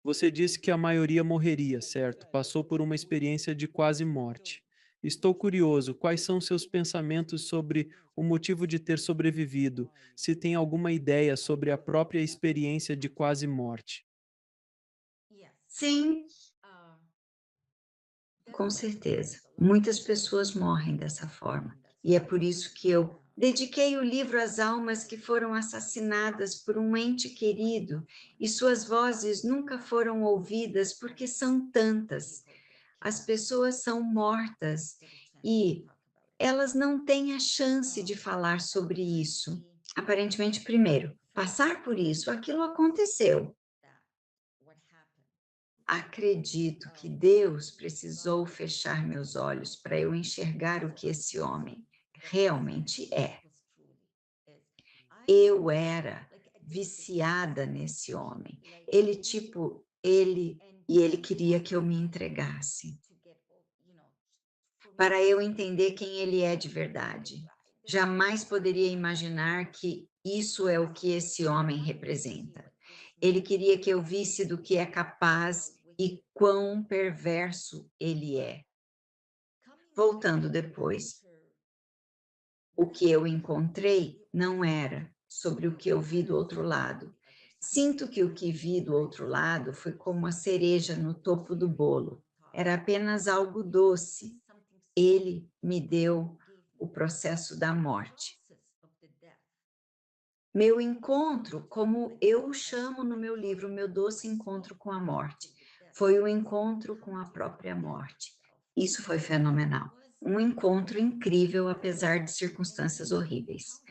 [SPEAKER 2] Você disse que a maioria morreria, certo? Passou por uma experiência de quase morte. Estou curioso, quais são seus pensamentos sobre o motivo de ter sobrevivido? Se tem alguma ideia sobre a própria experiência de quase morte?
[SPEAKER 1] Sim, com certeza. Muitas pessoas morrem dessa forma. E é por isso que eu dediquei o livro às almas que foram assassinadas por um ente querido e suas vozes nunca foram ouvidas porque são tantas. As pessoas são mortas e elas não têm a chance de falar sobre isso. Aparentemente, primeiro, passar por isso, aquilo aconteceu. Acredito que Deus precisou fechar meus olhos para eu enxergar o que esse homem realmente é. Eu era viciada nesse homem. Ele queria que eu me entregasse, para eu entender quem ele é de verdade. Jamais poderia imaginar que isso é o que esse homem representa. Ele queria que eu visse do que é capaz e quão perverso ele é. Voltando depois, o que eu encontrei não era sobre o que eu vi do outro lado. Sinto que o que vi do outro lado foi como a cereja no topo do bolo. Era apenas algo doce. Ele me deu o processo da morte. Meu encontro, como eu o chamo no meu livro, meu doce encontro com a morte, foi o encontro com a própria morte. Isso foi fenomenal. Um encontro incrível, apesar de circunstâncias horríveis.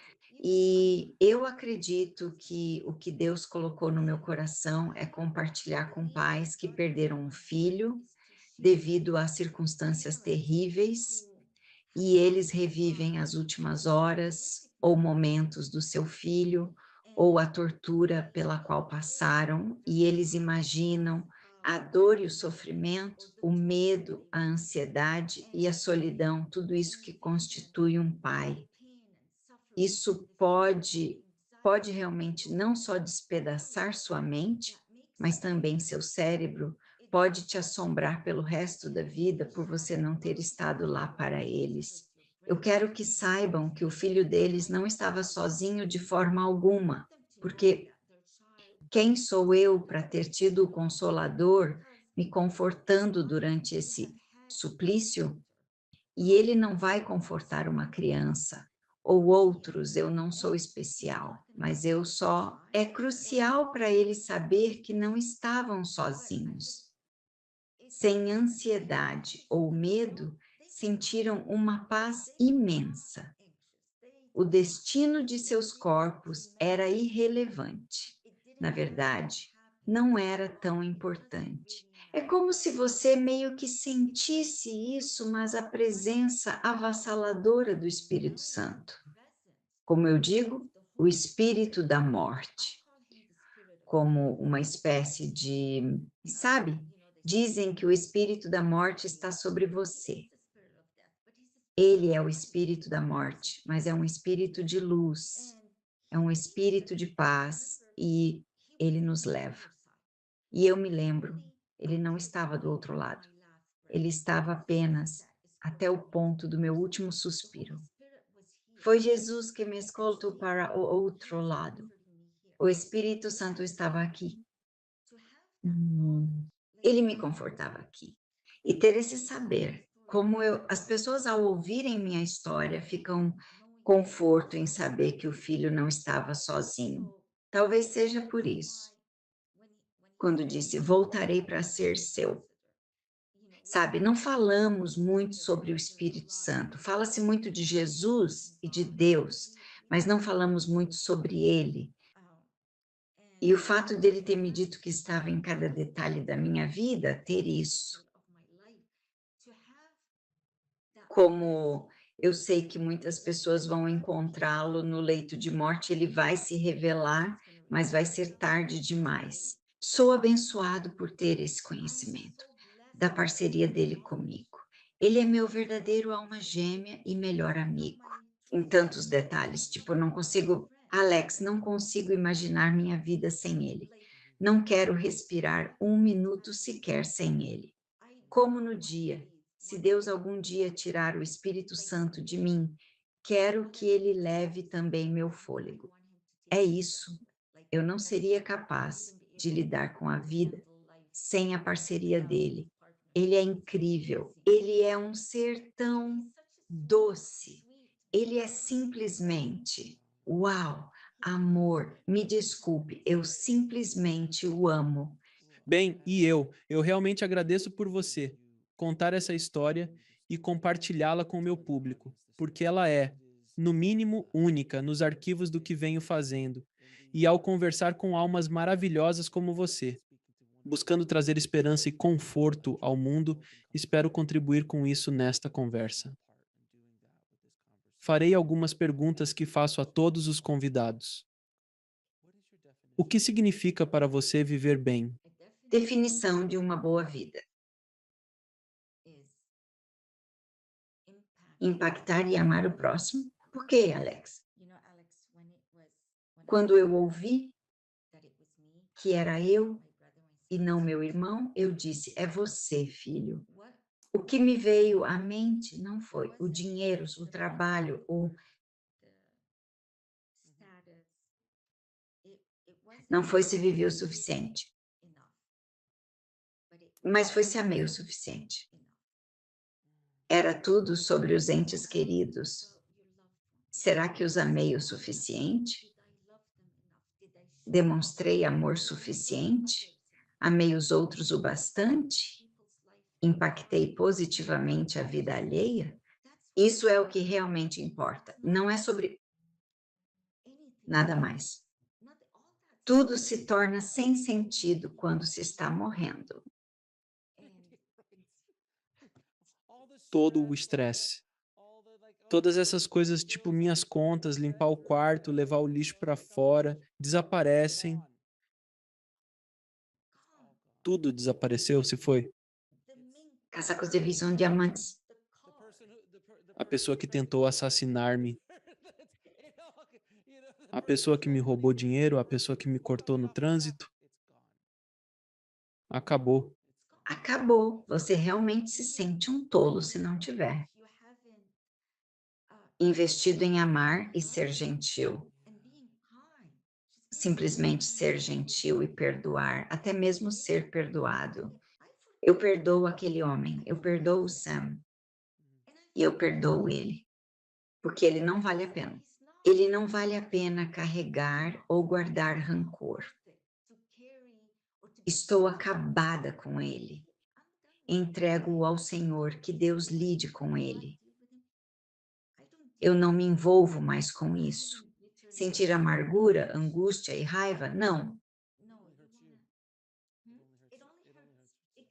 [SPEAKER 1] E eu acredito que o que Deus colocou no meu coração é compartilhar com pais que perderam um filho devido a circunstâncias terríveis e eles revivem as últimas horas ou momentos do seu filho, ou a tortura pela qual passaram, e eles imaginam a dor e o sofrimento, o medo, a ansiedade e a solidão, tudo isso que constitui um pai. Isso pode realmente não só despedaçar sua mente, mas também seu cérebro, pode te assombrar pelo resto da vida por você não ter estado lá para eles. Eu quero que saibam que o filho deles não estava sozinho de forma alguma, porque quem sou eu para ter tido o Consolador me confortando durante esse suplício? E ele não vai confortar uma criança ou outros, eu não sou especial, mas eu só é crucial para ele saber que não estavam sozinhos. Sem ansiedade ou medo, sentiram uma paz imensa. O destino de seus corpos era irrelevante. Na verdade, não era tão importante. É como se você meio que sentisse isso, mas a presença avassaladora do Espírito Santo. Como eu digo, o espírito da morte, como uma espécie de, sabe? Dizem que o espírito da morte está sobre você. Ele é o espírito da morte, mas é um espírito de luz, é um espírito de paz e ele nos leva. E eu me lembro, ele não estava do outro lado, ele estava apenas até o ponto do meu último suspiro. Foi Jesus que me escoltou para o outro lado. O Espírito Santo estava aqui. Ele me confortava aqui. E ter esse saber, como as pessoas ao ouvirem minha história ficam conforto em saber que o filho não estava sozinho. Talvez seja por isso, quando disse: "Voltarei para ser seu". Sabe, não falamos muito sobre o Espírito Santo. Fala-se muito de Jesus e de Deus, mas não falamos muito sobre ele. E o fato dele ter me dito que estava em cada detalhe da minha vida, ter isso como Eu sei que muitas pessoas vão encontrá-lo no leito de morte, ele vai se revelar, mas vai ser tarde demais. Sou abençoado por ter esse conhecimento, da parceria dele comigo. Ele é meu verdadeiro alma gêmea e melhor amigo. Em tantos detalhes, tipo, eu não consigo, Alex, não consigo imaginar minha vida sem ele. Não quero respirar um minuto sequer sem ele. Como no dia, se Deus algum dia tirar o Espírito Santo de mim, quero que ele leve também meu fôlego. É isso. Eu não seria capaz de lidar com a vida sem a parceria dele. Ele é incrível. Ele é um ser tão doce. Ele é simplesmente, uau, amor. Me desculpe, eu simplesmente o amo.
[SPEAKER 2] Bem, e eu realmente agradeço por você contar essa história e compartilhá-la com o meu público, porque ela é, no mínimo, única nos arquivos do que venho fazendo. E ao conversar com almas maravilhosas como você, buscando trazer esperança e conforto ao mundo, espero contribuir com isso nesta conversa. Farei algumas perguntas que faço a todos os convidados. O que significa para você viver bem?
[SPEAKER 1] Definição de uma boa vida: impactar e amar o próximo. Por quê, Alex? Quando eu ouvi que era eu e não meu irmão, eu disse: é você, filho. O que me veio à mente não foi o dinheiro, o trabalho, não foi se vivi o suficiente, mas foi se amei o suficiente. Era tudo sobre os entes queridos. Será que os amei o suficiente? Demonstrei amor suficiente? Amei os outros o bastante? Impactei positivamente a vida alheia? Isso é o que realmente importa. Não é sobre nada mais. Tudo se torna sem sentido quando se está morrendo.
[SPEAKER 2] Todo o estresse. Todas essas coisas, tipo minhas contas, limpar o quarto, levar o lixo para fora, desaparecem. Tudo desapareceu, se foi.
[SPEAKER 1] Casacos de visão, diamantes.
[SPEAKER 2] A pessoa que tentou assassinar-me, a pessoa que me roubou dinheiro, a pessoa que me cortou no trânsito, acabou.
[SPEAKER 1] Acabou. Você realmente se sente um tolo se não tiver investido em amar e ser gentil. Simplesmente ser gentil e perdoar, até mesmo ser perdoado. Eu perdoo aquele homem, eu perdoo o Sam e eu perdoo ele, porque ele não vale a pena. Ele não vale a pena carregar ou guardar rancor. Estou acabada com ele. Entrego-o ao Senhor, que Deus lide com ele. Eu não me envolvo mais com isso. Sentir amargura, angústia e raiva? Não.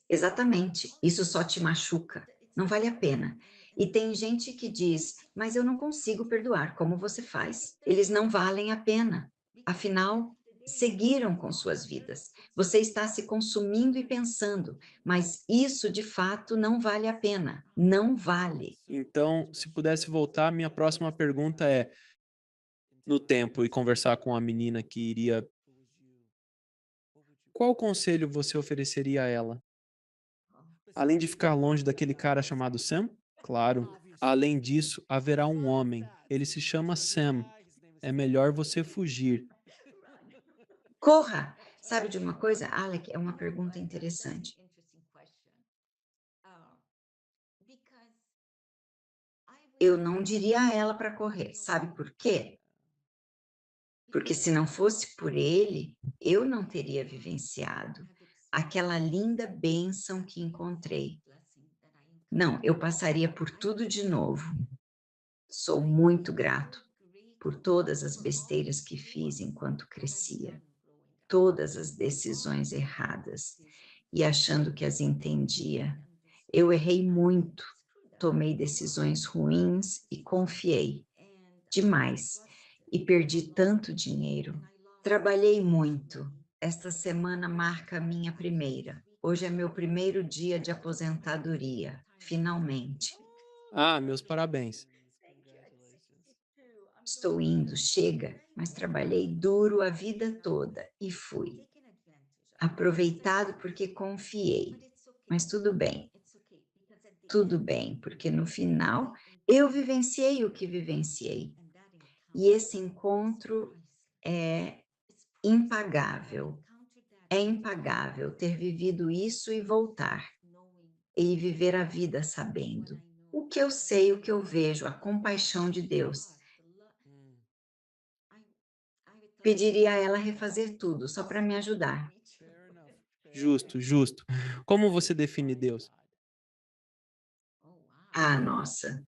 [SPEAKER 1] Exatamente. Isso só te machuca. Não vale a pena. E tem gente que diz, mas eu não consigo perdoar. Como você faz? Eles não valem a pena. Afinal, seguiram com suas vidas. Você está se consumindo e pensando, mas isso de fato não vale a pena. Não vale.
[SPEAKER 2] Então, se pudesse voltar, minha próxima pergunta é: no tempo e conversar com a menina que iria, qual conselho você ofereceria a ela? Além de ficar longe daquele cara chamado Sam? Claro. Além disso, haverá um homem. Ele se chama Sam. É melhor você fugir.
[SPEAKER 1] Corra! Sabe de uma coisa, Alec? É uma pergunta interessante. Eu não diria a ela para correr. Sabe por quê? Porque se não fosse por ele, eu não teria vivenciado aquela linda bênção que encontrei. Não, eu passaria por tudo de novo. Sou muito grato por todas as besteiras que fiz enquanto crescia, todas as decisões erradas e achando que as entendia. Eu errei muito, tomei decisões ruins e confiei demais e perdi tanto dinheiro. Trabalhei muito. Esta semana marca a minha primeira. Hoje é meu primeiro dia de aposentadoria, finalmente.
[SPEAKER 2] Ah, meus parabéns.
[SPEAKER 1] Estou indo, chega, mas trabalhei duro a vida toda e fui. Aproveitado porque confiei. Mas tudo bem, porque no final eu vivenciei o que vivenciei. E esse encontro é impagável. É impagável ter vivido isso e voltar, e viver a vida sabendo. O que eu sei, o que eu vejo, a compaixão de Deus. Pediria a ela refazer tudo, só para me ajudar.
[SPEAKER 2] Justo, justo. Como você define Deus?
[SPEAKER 1] Ah, nossa,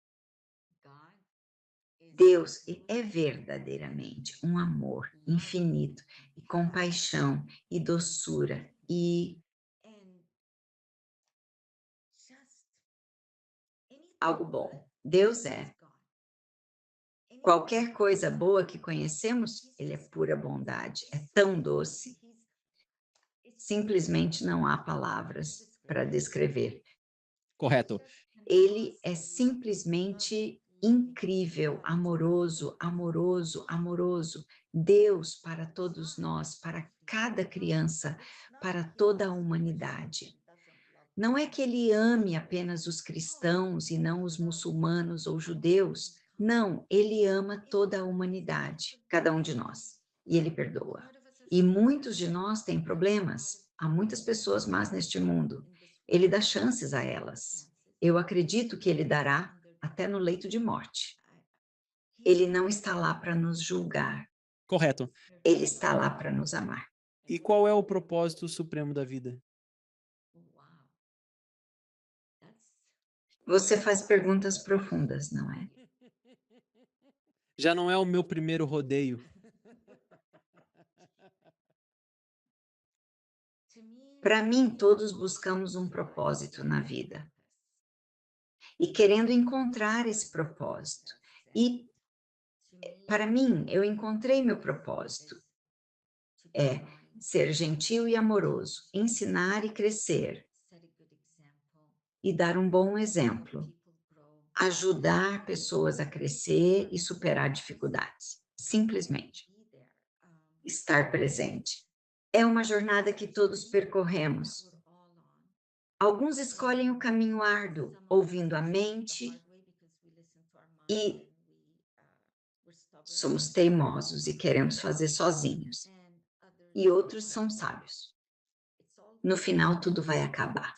[SPEAKER 1] Deus é verdadeiramente um amor infinito, e compaixão, e doçura, e algo bom. Deus é. Qualquer coisa boa que conhecemos, ele é pura bondade, é tão doce, simplesmente não há palavras para descrever.
[SPEAKER 2] Correto.
[SPEAKER 1] Ele é simplesmente incrível, amoroso, amoroso, amoroso. Deus para todos nós, para cada criança, para toda a humanidade. Não é que ele ame apenas os cristãos e não os muçulmanos ou judeus. Não, ele ama toda a humanidade, cada um de nós, e ele perdoa. E muitos de nós têm problemas. Há muitas pessoas más neste mundo. Ele dá chances a elas. Eu acredito que ele dará até no leito de morte. Ele não está lá para nos julgar.
[SPEAKER 2] Correto.
[SPEAKER 1] Ele está lá para nos amar.
[SPEAKER 2] E qual é o propósito supremo da vida?
[SPEAKER 1] Você faz perguntas profundas, não é?
[SPEAKER 2] Já não é o meu primeiro rodeio.
[SPEAKER 1] Para mim, todos buscamos um propósito na vida e querendo encontrar esse propósito. E para mim, eu encontrei meu propósito. É ser gentil e amoroso, ensinar e crescer e dar um bom exemplo, ajudar pessoas a crescer e superar dificuldades. Simplesmente estar presente. É uma jornada que todos percorremos. Alguns escolhem o caminho árduo, ouvindo a mente, e somos teimosos e queremos fazer sozinhos. E outros são sábios. No final, tudo vai acabar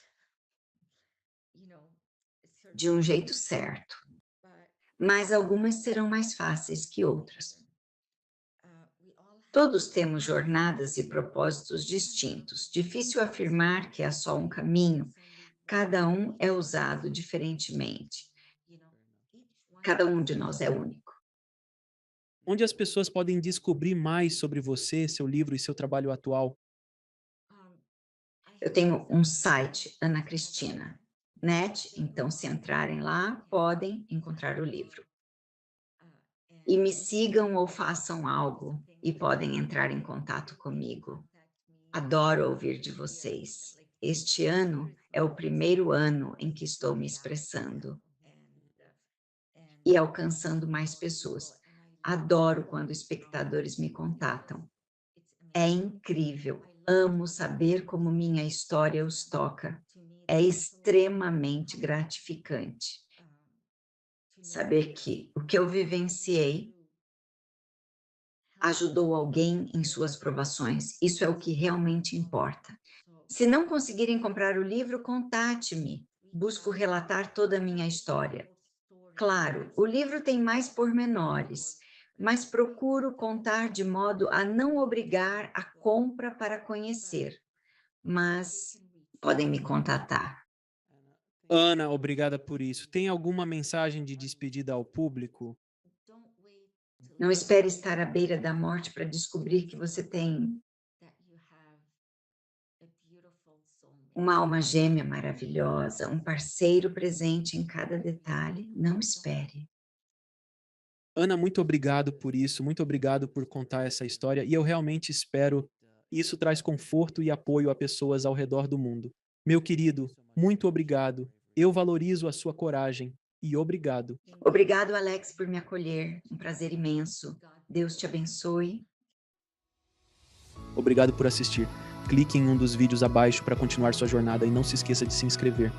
[SPEAKER 1] de um jeito certo, mas algumas serão mais fáceis que outras. Todos temos jornadas e propósitos distintos. Difícil afirmar que há só um caminho. Cada um é usado diferentemente. Cada um de nós é único.
[SPEAKER 2] Onde as pessoas podem descobrir mais sobre você, seu livro e seu trabalho atual?
[SPEAKER 1] Eu tenho um site, Ana Cristina Net, então se entrarem lá, podem encontrar o livro. E me sigam ou façam algo e podem entrar em contato comigo. Adoro ouvir de vocês. Este ano é o primeiro ano em que estou me expressando e alcançando mais pessoas. Adoro quando espectadores me contatam. É incrível. Amo saber como minha história os toca. É extremamente gratificante saber que o que eu vivenciei ajudou alguém em suas provações. Isso é o que realmente importa. Se não conseguirem comprar o livro, contate-me. Busco relatar toda a minha história. Claro, o livro tem mais pormenores, mas procuro contar de modo a não obrigar a compra para conhecer. Mas podem me contatar.
[SPEAKER 2] Ana, obrigada por isso. Tem alguma mensagem de despedida ao público?
[SPEAKER 1] Não espere estar à beira da morte para descobrir que você tem Uma alma gêmea maravilhosa, um parceiro presente em cada detalhe. Não espere.
[SPEAKER 2] Ana, muito obrigado por isso, muito obrigado por contar essa história e eu realmente espero isso traz conforto e apoio a pessoas ao redor do mundo. Meu querido, muito obrigado. Eu valorizo a sua coragem e obrigado.
[SPEAKER 1] Obrigado, Alex, por me acolher. Um prazer imenso. Deus te abençoe.
[SPEAKER 2] Obrigado por assistir. Clique em um dos vídeos abaixo para continuar sua jornada e não se esqueça de se inscrever.